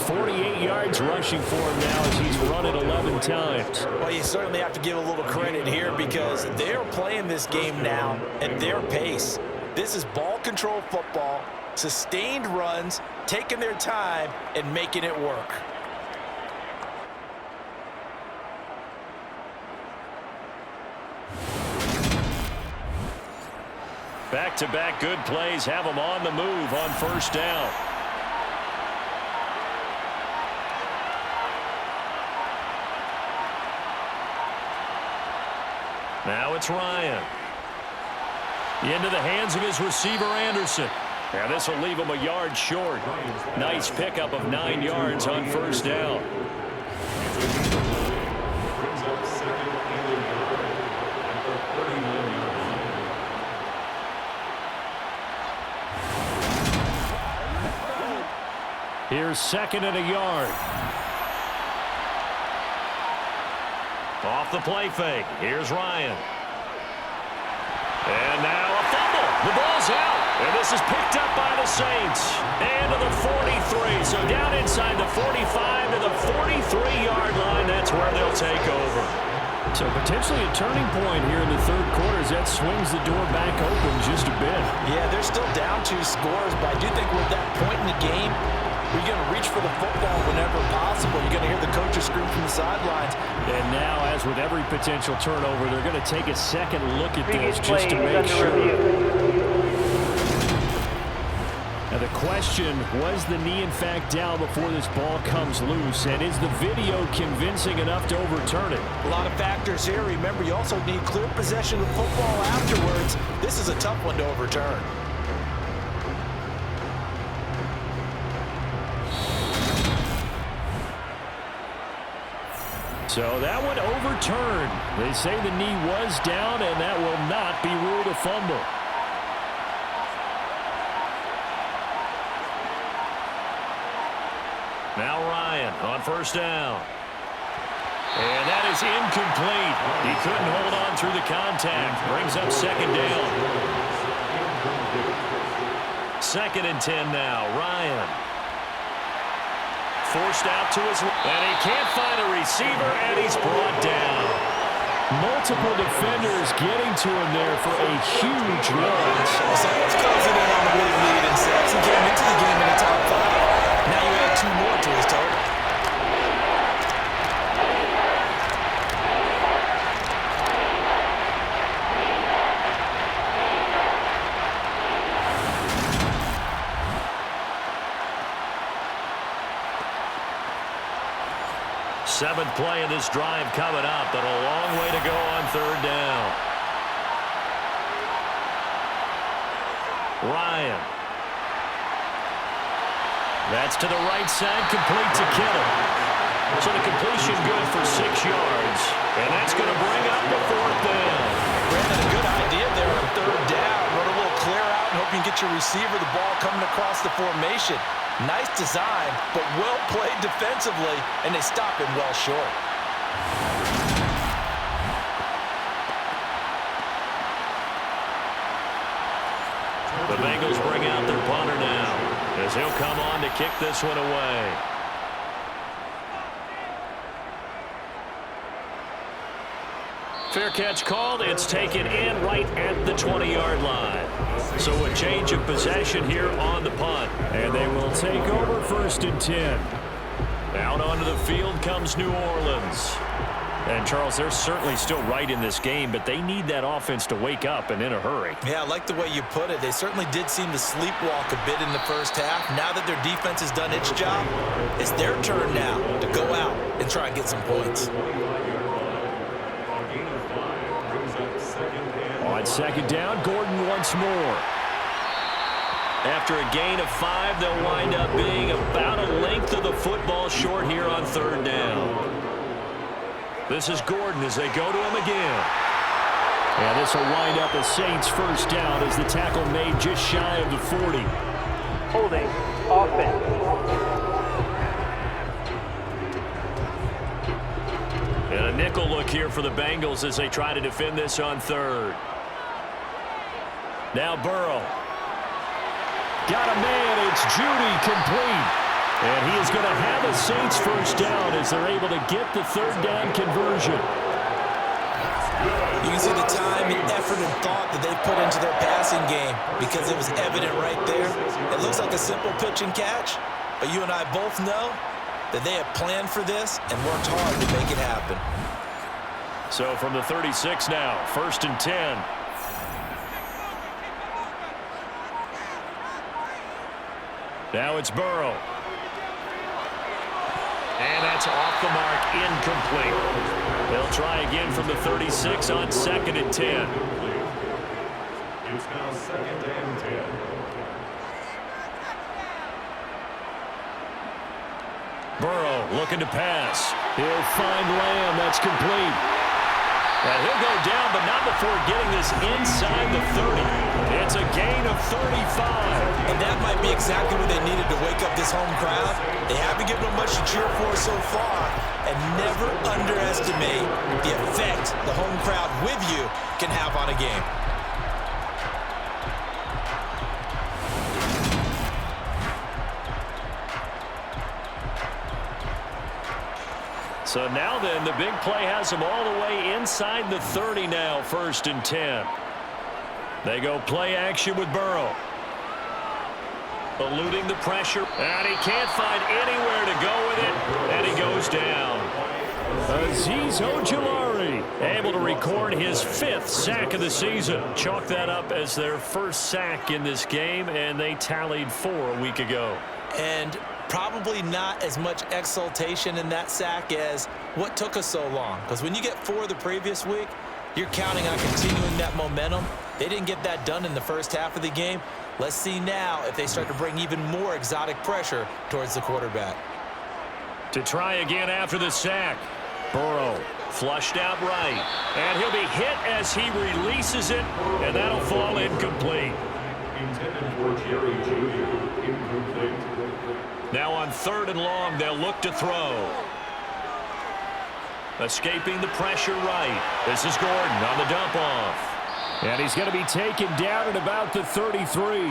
48 yards rushing for him now as he's run it 11 times. Well, you certainly have to give a little credit here because they're playing this game now at their pace. This is ball control football, sustained runs, taking their time, and making it work. Back-to-back good plays have them on the move on 1st down. Now it's Ryan. Into the hands of his receiver, Anderson. And this will leave him a yard short. Nice pickup of 9 yards on 1st down. Brings up 2nd and 11 at the 39-yard line. Here's 2nd and a yard. Off the play fake. Here's Ryan. And now a fumble. The ball's out. And this is picked up by the Saints. And to the 43. So down inside the 45 to the 43-yard line. That's where they'll take over. So potentially a turning point here in the 3rd quarter as that swings the door back open just a bit. Yeah, they're still down 2 scores, but I do think we're at that point in the game. We're going to reach for the football whenever possible. You're going to hear the coaches scream from the sidelines. And now, as with every potential turnover, they're going to take a second look at this just to make sure. Now the question, was the knee in fact down before this ball comes loose? And is the video convincing enough to overturn it? A lot of factors here. Remember, you also need clear possession of football afterwards. This is a tough one to overturn. So that one overturned. They say the knee was down, and that will not be ruled a fumble. Now Ryan on 1st down. And that is incomplete. He couldn't hold on through the contact. Brings up 2nd down. 2nd and 10 now. Ryan. Forced out to his left. And he can't find a receiver, and he's brought down. Multiple defenders getting to him there for a huge loss. Someone's closing in on the big lead, and Saxon came into the game in the top 5. Now you add 2 more to his total. Seventh play of this drive coming up, but a long way to go on 3rd down. Ryan. That's to the right side, complete to Kittle. So the completion good for 6 yards, and that's going to bring up the 4th down. Brandon, a good idea there on 3rd down. Run a little clear out and hope you can get your receiver the ball coming across the formation. Nice design, but well played defensively, and they stop him well short. The Bengals bring out their punter now, as he'll come on to kick this one away. Fair catch called. It's taken in right at the 20-yard line. So a change of possession here on the punt. And they will take over 1st and 10. Out onto the field comes New Orleans. And, Charles, they're certainly still right in this game, but they need that offense to wake up and in a hurry. Yeah, I like the way you put it. They certainly did seem to sleepwalk a bit in the first half. Now that their defense has done its job, it's their turn now to go out and try and get some points. On 2nd down, Gordon once more. After a gain of 5, they'll wind up being about a length of the football short here on 3rd down. This is Gordon as they go to him again. And this will wind up a Saints 1st down as the tackle made just shy of the 40. Holding offense. And a nickel look here for the Bengals as they try to defend this on 3rd. Now Burrow. Got a man. It's Judy complete. And he is going to have a Saints 1st down as they're able to get the 3rd down conversion. You can see the time and effort and thought that they put into their passing game because it was evident right there. It looks like a simple pitch and catch, but you and I both know that they have planned for this and worked hard to make it happen. So from the 36 now, 1st and 10. Now it's Burrow. And that's off the mark, incomplete. They'll try again from the 36 on 2nd and 10. It's now 2nd and 10. Burrow looking to pass. He'll find Lamb. That's complete. And he'll go down, but not before getting this inside the 30. It's a gain of 35. And that might be exactly what they needed to wake up this home crowd. They haven't given them much to cheer for so far, and never underestimate the effect the home crowd with you can have on a game. So now then, the big play has them all the way inside the 30 now, 1st and 10. They go play action with Burrow. Eluding the pressure, and he can't find anywhere to go with it, and he goes down. Azeez Ojulari Able to record his 5th sack of the season. Chalk that up as their 1st sack in this game, and they tallied 4 a week ago. And probably not as much exultation in that sack as what took us so long. Because when you get 4 the previous week, you're counting on continuing that momentum. They didn't get that done in the first half of the game. Let's see now if they start to bring even more exotic pressure towards the quarterback. To try again after the sack. Burrow flushed out right. And he'll be hit as he releases it, and that'll fall incomplete. Intended for Jerry Jr. Incomplete. Now on 3rd and long, they'll look to throw. Escaping the pressure right. This is Gordon on the dump off. And he's going to be taken down at about the 33.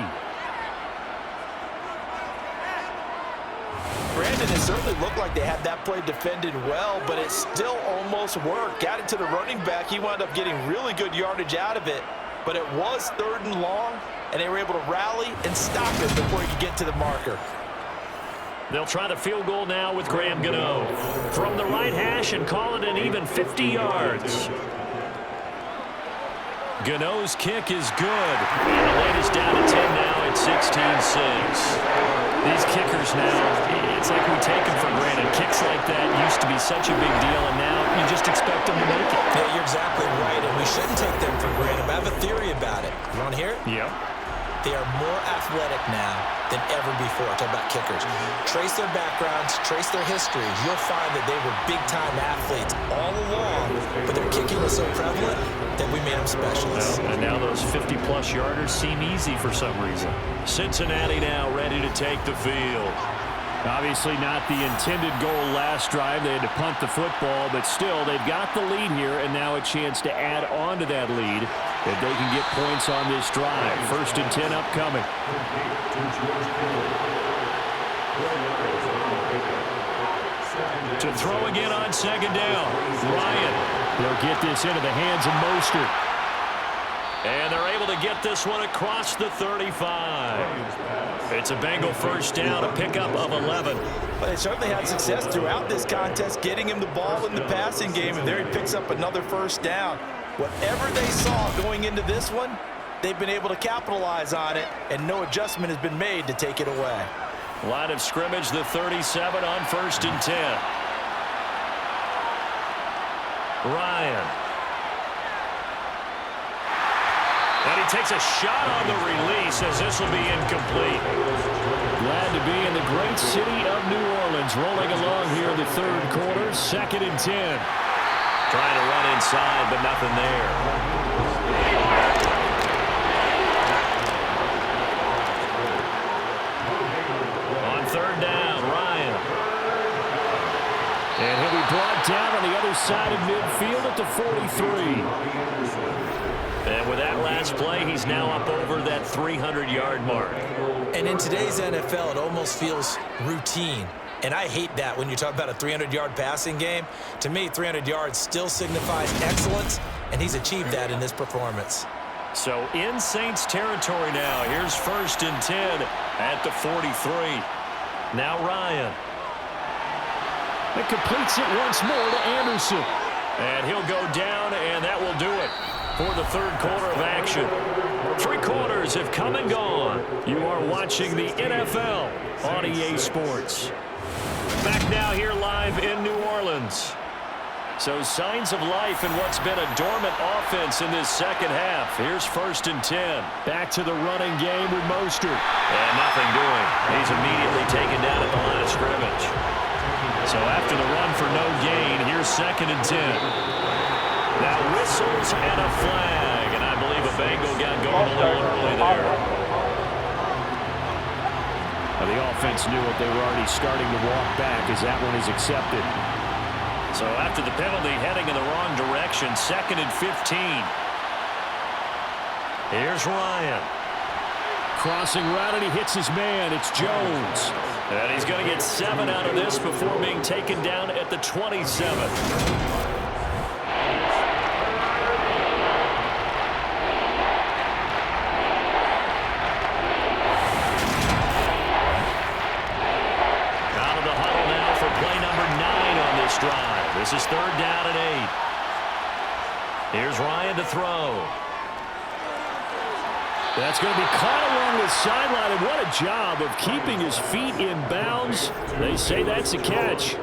Brandon, it certainly looked like they had that play defended well, but it still almost worked. Got it to the running back. He wound up getting really good yardage out of it, but it was 3rd and long, and they were able to rally and stop it before he could get to the marker. They'll try the field goal now with Graham Gano from the right hash and call it an even 50 yards. Gano's kick is good. And the latest down to 10 now at 16-6. These kickers now, it's like we take them for granted. Kicks like that used to be such a big deal, and now you just expect them to make it. Yeah, you're exactly right, and we shouldn't take them for granted. But I have a theory about it. You want to hear it? Yep. They are more athletic now than ever before. Talk about kickers. Trace their backgrounds, trace their histories. You'll find that they were big-time athletes all along, but their kicking was so prevalent that we made them specialists. And now those 50-plus yarders seem easy for some reason. Cincinnati now ready to take the field. Obviously not the intended goal last drive. They had to punt the football, but still, they've got the lead here, and now a chance to add on to that lead if they can get points on this drive. 1st and 10 upcoming. To throw again on 2nd down. Ryan He'll get this into the hands of Mostert. And they're able to get this one across the 35. It's a Bengal first down, a pickup of 11. Well, they certainly had success throughout this contest, getting him the ball in the passing game, and there he picks up another first down. Whatever they saw going into this one, they've been able to capitalize on it, and no adjustment has been made to take it away. Line of scrimmage, the 37 on 1st and 10. Ryan. And he takes a shot on the release as this will be incomplete. Glad to be in the great city of New Orleans, rolling along here in the third quarter, 2nd and 10. Trying to run inside, but nothing there. On 3rd down, Ryan. And he'll be brought down on the other side of midfield at the 43. And with that last play, he's now up over that 300-yard mark. And in today's NFL, it almost feels routine. And I hate that when you talk about a 300-yard passing game. To me, 300 yards still signifies excellence, and he's achieved that in this performance. So in Saints territory now. Here's 1st and 10 at the 43. Now Ryan. It completes it once more to Anderson. And he'll go down, and that will do it for the third quarter of action. 3 quarters have come and gone. You are watching the NFL on EA Sports. Back now here live in New Orleans. So signs of life in what's been a dormant offense in this second half. Here's 1st and 10. Back to the running game with Mostert. And nothing doing. He's immediately taken down at the line of scrimmage. So after the run for no gain, here's 2nd and 10. Now whistles and a flag, and I believe a Bengal got going a little early there. The offense knew it. They were already starting to walk back as that one is accepted. So after the penalty, heading in the wrong direction, 2nd and 15. Here's Ryan. Crossing route, and he hits his man. It's Jones. And he's going to get 7 out of this before being taken down at the 27. Drive. This is 3rd down and 8. Here's Ryan to throw. That's going to be caught along the sideline, and what a job of keeping his feet in bounds. They say that's a catch.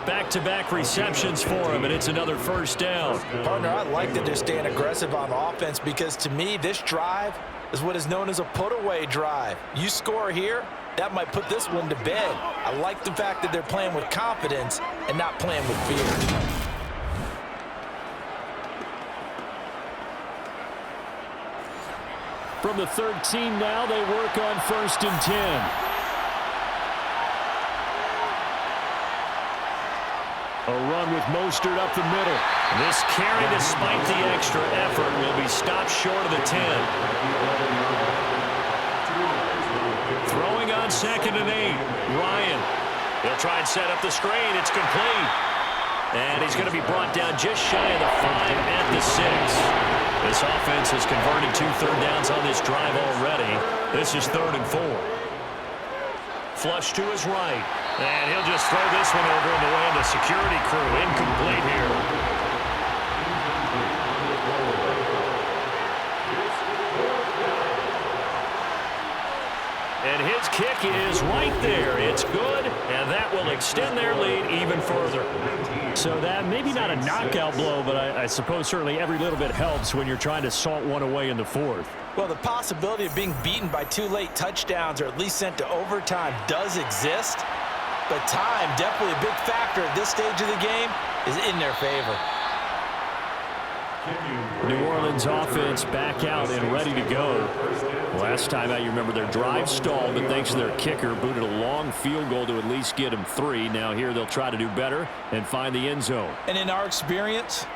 Back-to-back receptions for him, and it's another first down. Partner, I like that they're staying aggressive on offense because, to me, this drive is what is known as a put-away drive. You score here, that might put this one to bed. I like the fact that they're playing with confidence and not playing with fear. From the 13 now, they work on 1st and 10. A run with Mostert up the middle. This carry, despite the extra effort, will be stopped short of the 10. Throwing on 2nd and 8. Ryan. He'll try and set up the screen. It's complete. And he's going to be brought down just shy of the 5 at the 6. This offense has converted 2 third downs on this drive already. This is 3rd and 4. Flush to his right. And he'll just throw this one over in the way of the security crew. Incomplete here. And his kick is right there. It's good, and that will extend their lead even further. So that maybe not a knockout blow, but I suppose certainly every little bit helps when you're trying to salt one away in the 4th. Well, the possibility of being beaten by 2 late touchdowns or at least sent to overtime does exist, but time, definitely a big factor at this stage of the game, is in their favor. New Orleans offense back out and ready to go. Last time out, you remember their drive stalled, but thanks to their kicker, booted a long field goal to at least get them 3. Now here they'll try to do better and find the end zone. And in our experience,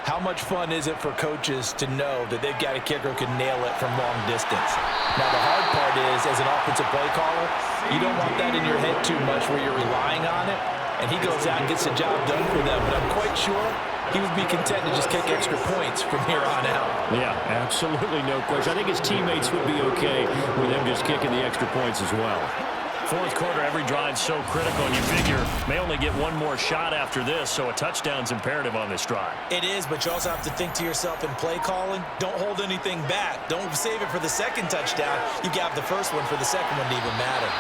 how much fun is it for coaches to know that they've got a kicker who can nail it from long distance? Now, the hard part is, as an offensive play caller, you don't want that in your head too much where you're relying on it, and he goes out and gets the job done for them. But I'm quite sure he would be content to just kick extra points from here on out. Yeah, absolutely no question. I think his teammates would be okay with him just kicking the extra points as well. Fourth quarter, every drive so critical, and you figure may only get one more shot after this, so a touchdown's imperative on this drive. It is, but you also have to think to yourself in play calling, don't hold anything back. Don't save it for the second touchdown. You got the first one for the second one to even matter.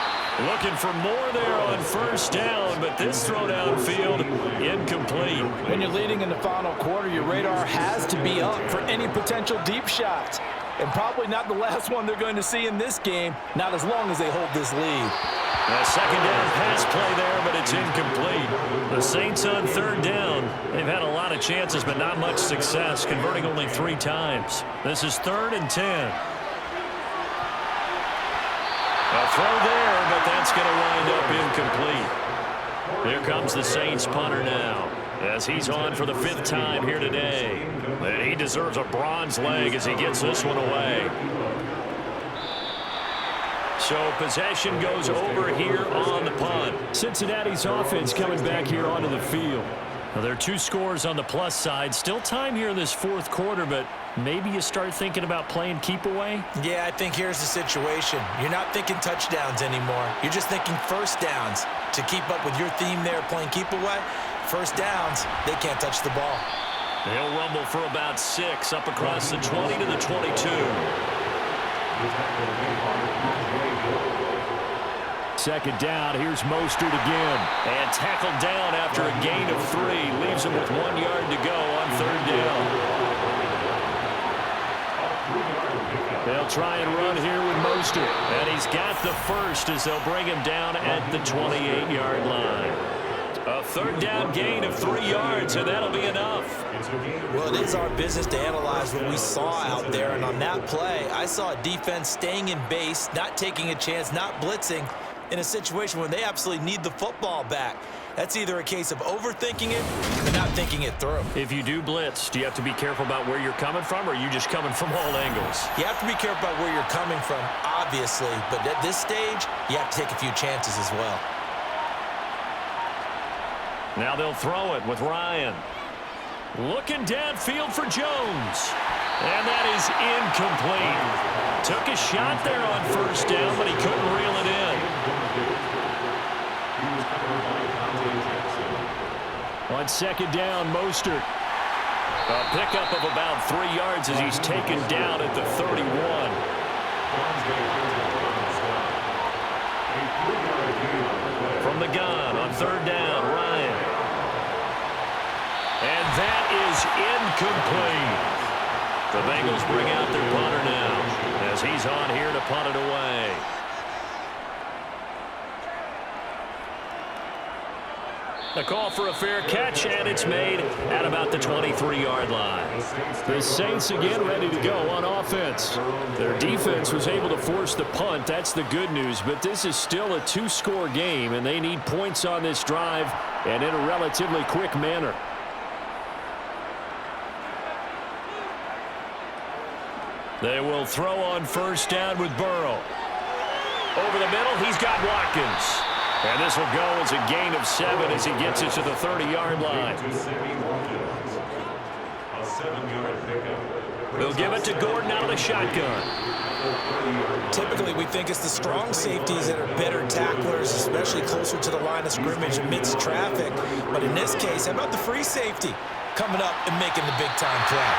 Looking for more there on first down, but this throw downfield incomplete. When you're leading in the final quarter, your radar has to be up for any potential deep shots. And probably not the last one they're going to see in this game, not as long as they hold this lead. A second down pass play there, but it's incomplete. The Saints on third down. They've had a lot of chances, but not much success, converting only 3 times. This is 3rd and 10. A throw there, but that's going to wind up incomplete. Here comes the Saints punter now, as he's on for the 5th time here today. And he deserves a bronze leg as he gets this one away. So possession goes over here on the punt. Cincinnati's offense coming back here onto the field. Well, there are 2 scores on the plus side. Still time here in this 4th quarter, but maybe you start thinking about playing keep away? Yeah, I think here's the situation. You're not thinking touchdowns anymore. You're just thinking first downs. To keep up with your theme there, playing keep away, first downs, they can't touch the ball. He'll rumble for about 6 up across the 20 to the 22. Second down, here's Mostert again. And tackled down after a gain of 3. Leaves him with 1 yard to go on 3rd down. They'll try and run here with Mostert. And he's got the first as they'll bring him down at the 28-yard line. A 3rd down gain of 3 yards, and that'll be enough. Well, it is our business to analyze what we saw out there, and on that play, I saw a defense staying in base, not taking a chance, not blitzing, in a situation where they absolutely need the football back. That's either a case of overthinking it or not thinking it through. If you do blitz, do you have to be careful about where you're coming from, or are you just coming from all angles? You have to be careful about where you're coming from, obviously, but at this stage, you have to take a few chances as well. Now they'll throw it with Ryan. Looking downfield for Jones. And that is incomplete. Took a shot there on first down, but he couldn't reel it in. On second down, Mostert. A pickup of about 3 yards as he's taken down at the 31. From the gun on 3rd down, Ryan. And that is incomplete. The Bengals bring out their punter now as he's on here to punt it away. The call for a fair catch, and it's made at about the 23-yard line. The Saints again ready to go on offense. Their defense was able to force the punt. That's the good news, but this is still a 2-score game, and they need points on this drive and in a relatively quick manner. They will throw on first down with Burrow. Over the middle, he's got Watkins. And this will go as a gain of 7 as he gets it to the 30-yard line. They'll give it to Gordon out of the shotgun. Typically, we think it's the strong safeties that are better tacklers, especially closer to the line of scrimmage amidst traffic. But in this case, how about the free safety coming up and making the big-time play?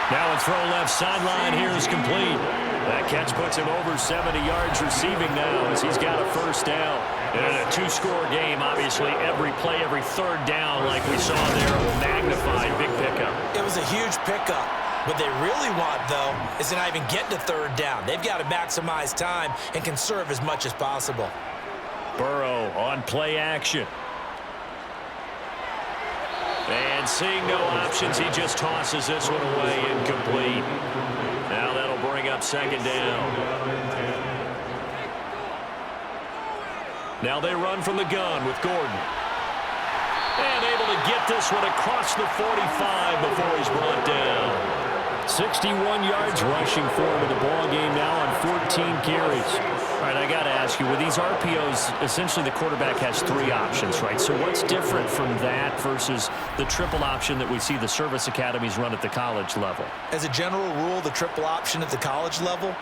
Now a throw left sideline here is complete. That catch puts him over 70 yards receiving now as he's got a first down. And in a 2-score game, obviously every play, every 3rd down like we saw there, magnified big pickup. It was a huge pickup. What they really want, though, is to not even get to 3rd down. They've got to maximize time and conserve as much as possible. Burrow on play action. And seeing no options, he just tosses this one away incomplete. Now that'll bring up 2nd down. Now they run from the gun with Gordon. And able to get this one across the 45 before he's brought down. 61 yards rushing forward to the ball game now on 14 carries. All right, I got to ask you, with these RPOs, essentially the quarterback has 3 options, right? So what's different from that versus the triple option that we see the service academies run at the college level? As a general rule, the triple option at the college level,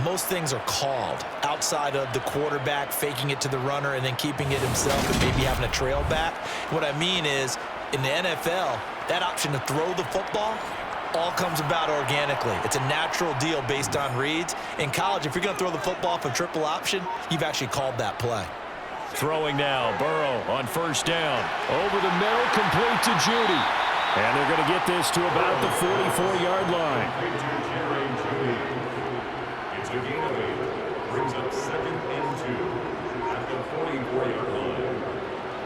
most things are called outside of the quarterback faking it to the runner and then keeping it himself and maybe having a trail back. What I mean is, in the NFL, that option to throw the football all comes about organically. It's a natural deal based on reads. In college, if you're going to throw the football for triple option, you've actually called that play. Throwing now, Burrow on first down. Over the middle, complete to Judy. And they're going to get this to about the 44-yard line. It's a gain of 8. Brings up 2nd and 2 at the 44-yard line.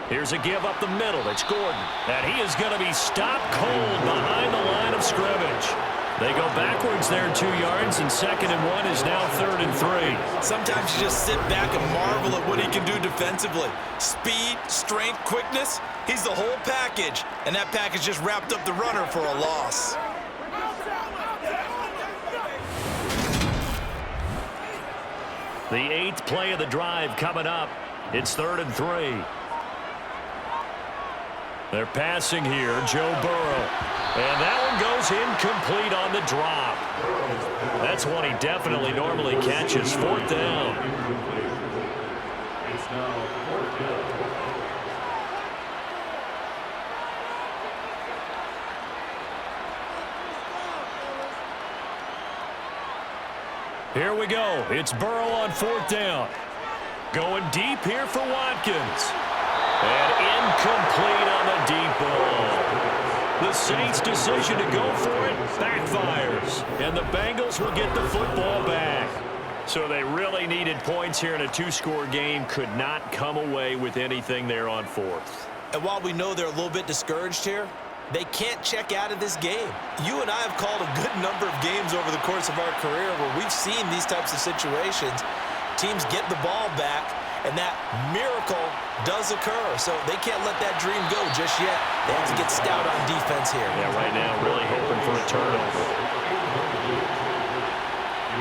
Here's a give up the middle. It's Gordon. And he is going to be stopped cold behind the line of scrimmage. They go backwards there 2 yards, and 2nd and 1 is now 3rd and 3. Sometimes you just sit back and marvel at what he can do defensively. Speed, strength, quickness, he's the whole package. And that package just wrapped up the runner for a loss. The 8th play of the drive coming up. It's 3rd and 3. They're passing here, Joe Burrow. And that one goes incomplete on the drop. That's one he definitely normally catches. 4th down. It's now 4th down. Here we go. It's Burrow on 4th down. Going deep here for Watkins. And incomplete on the deep ball. The Saints' decision to go for it backfires. And the Bengals will get the football back. So they really needed points here in a 2-score game. Could not come away with anything there on 4th. And while we know they're a little bit discouraged here, they can't check out of this game. You and I have called a good number of games over the course of our career where we've seen these types of situations. Teams get the ball back, and that miracle does occur. So they can't let that dream go just yet. They have to get stout on defense here. Yeah, right now really hoping for a turnover.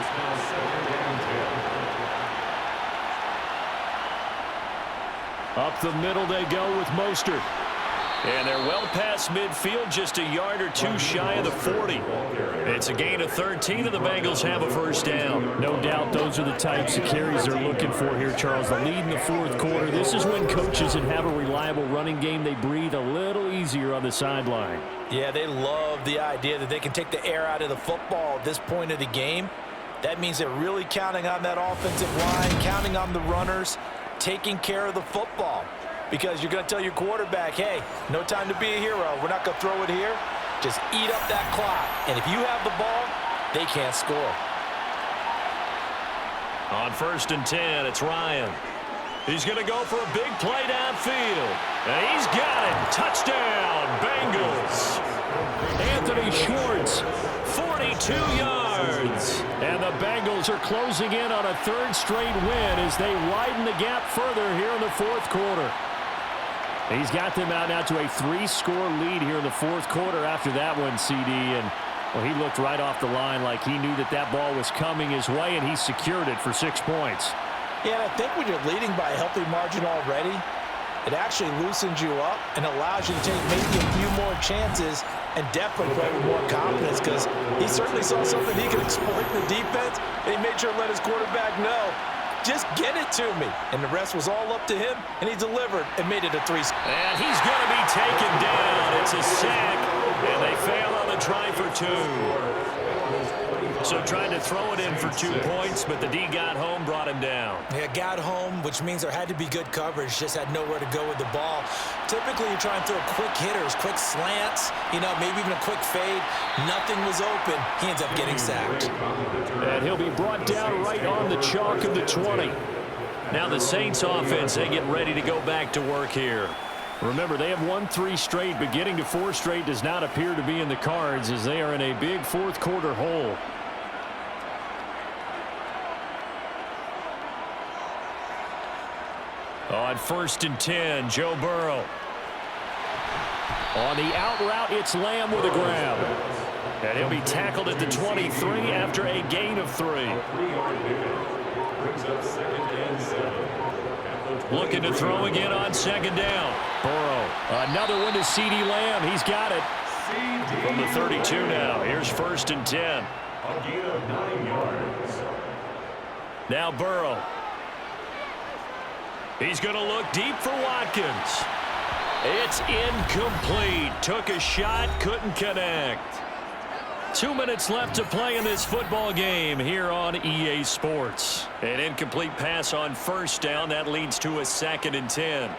It's now 2nd and 10. Up the middle they go with Mostert. And they're well past midfield, just a yard or 2 shy of the 40. It's a gain of 13, and the Bengals have a first down. No doubt those are the types of carries they're looking for here, Charles. The lead in the 4th quarter. This is when coaches that have a reliable running game, they breathe a little easier on the sideline. Yeah, they love the idea that they can take the air out of the football at this point of the game. That means they're really counting on that offensive line, counting on the runners, taking care of the football. Because you're going to tell your quarterback, hey, no time to be a hero. We're not going to throw it here. Just eat up that clock. And if you have the ball, they can't score. On 1st and 10, it's Ryan. He's going to go for a big play downfield. And he's got it. Touchdown, Bengals. Anthony Schwartz, 42 yards. and the Bengals are closing in on a 3rd straight win as they widen the gap further here in the 4th quarter. He's got them out now to a 3-score lead here in the 4th quarter after that one, CD. And, well, he looked right off the line like he knew that that ball was coming his way, and he secured it for 6 points. Yeah, and I think when you're leading by a healthy margin already, it actually loosens you up and allows you to take maybe a few more chances and definitely play with more confidence, because he certainly saw something he could exploit in the defense, and he made sure to let his quarterback know, just get it to me. And the rest was all up to him, and he delivered and made it a 3. And he's going to be taken down. It's a sack, and they fail on the try for 2. So trying to throw it in for 2 points, but the D got home, brought him down. Yeah, got home, which means there had to be good coverage, just had nowhere to go with the ball. Typically, you try and throw quick hitters, quick slants, maybe even a quick fade. Nothing was open. He ends up getting sacked. And he'll be brought down right on the chalk of the 20. Now the Saints offense, they get ready to go back to work here. Remember, they have won 3 straight, but getting to 4 straight does not appear to be in the cards as they are in a big 4th quarter hole. On 1st and 10, Joe Burrow. On the out route, it's Lamb with a grab. And he'll be tackled at the 23 after a gain of 3. Brings up 2nd and 7. Looking to throw again on 2nd down. Burrow. Another one to CeeDee Lamb. He's got it. From the 32 now. Here's 1st and 10. A gain of 9 yards. Now Burrow. He's going to look deep for Watkins. It's incomplete. Took a shot, couldn't connect. 2 minutes left to play in this football game here on EA Sports. An incomplete pass on 1st down. That leads to a 2nd and 10.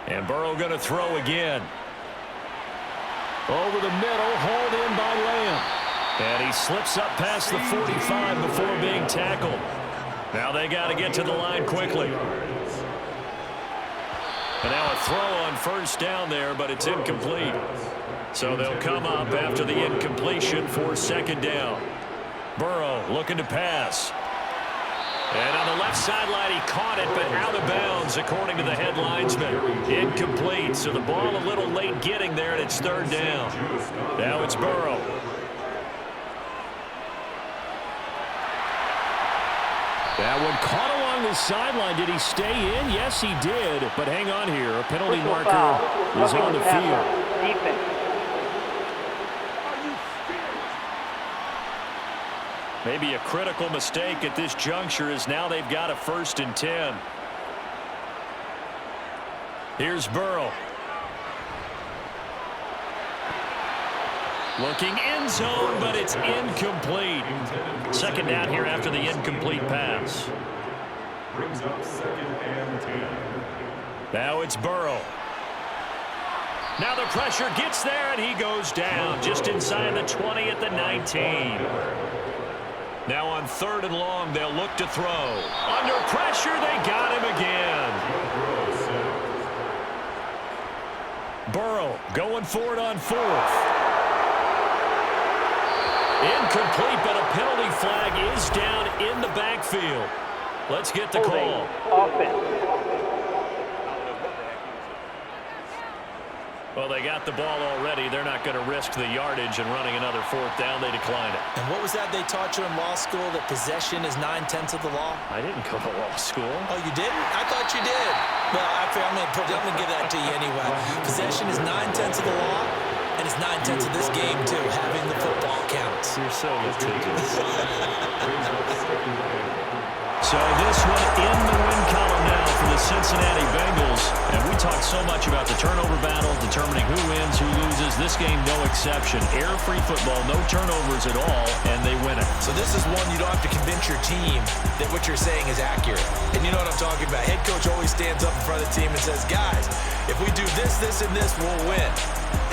And Burrow going to throw again. Over the middle, hauled in by Lamb. And he slips up past the 45 before being tackled. Now they got to get to the line quickly. And now a throw on 1st down there, but it's incomplete. So they'll come up after the incompletion for 2nd down. Burrow looking to pass. And on the left sideline, he caught it, but out of bounds, according to the head linesman. Incomplete, so the ball a little late getting there, and it's 3rd down. Now it's Burrow. That one caught along the sideline. Did he stay in? Yes, he did. But hang on here. A penalty marker is on the field. Maybe a critical mistake at this juncture as now they've got a 1st and 10. Here's Burrow. Looking end zone, but it's incomplete. 2nd down here after the incomplete pass. Brings up 2nd and 10. Now it's Burrow. Now the pressure gets there, and he goes down just inside the 20 at the 19. Now on 3rd and long, they'll look to throw. Under pressure, they got him again. Burrow going for it on 4th. Incomplete, but a penalty flag is down in the backfield. Let's get the call. Offense. Well, they got the ball already. They're not going to risk the yardage and running another 4th down. They decline it. And what was that they taught you in law school, that possession is 9/10 of the law? I didn't go to law school. Oh, you didn't? I thought you did. Well, I'm going to give that to you anyway. Possession is 9/10 of the law, and it's 9/10 of this game, too. Having the football counts. You're so litigious. So this one in the win column now for the Cincinnati Bengals. And we talked so much about the turnover battle, determining who wins, who loses. This game, no exception. Error-free football, no turnovers at all, and they win it. So this is one you don't have to convince your team that what you're saying is accurate. And you know what I'm talking about. Head coach always stands up in front of the team and says, guys, if we do this, this, and this, we'll win.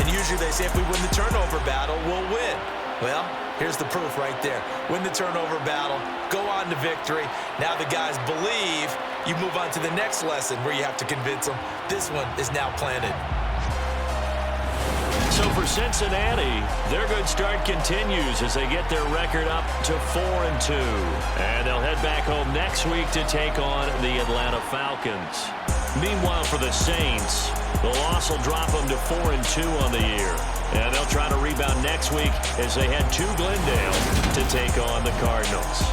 And usually they say if we win the turnover battle, we'll win. Well, here's the proof right there. Win the turnover battle, go on to victory. Now the guys believe. You move on to the next lesson where you have to convince them. This one is now planted. So for Cincinnati, their good start continues as they get their record up to 4-2. And they'll head back home next week to take on the Atlanta Falcons. Meanwhile, for the Saints, the loss will drop them to 4-2 on the year. And they'll try to rebound next week as they head to Glendale to take on the Cardinals.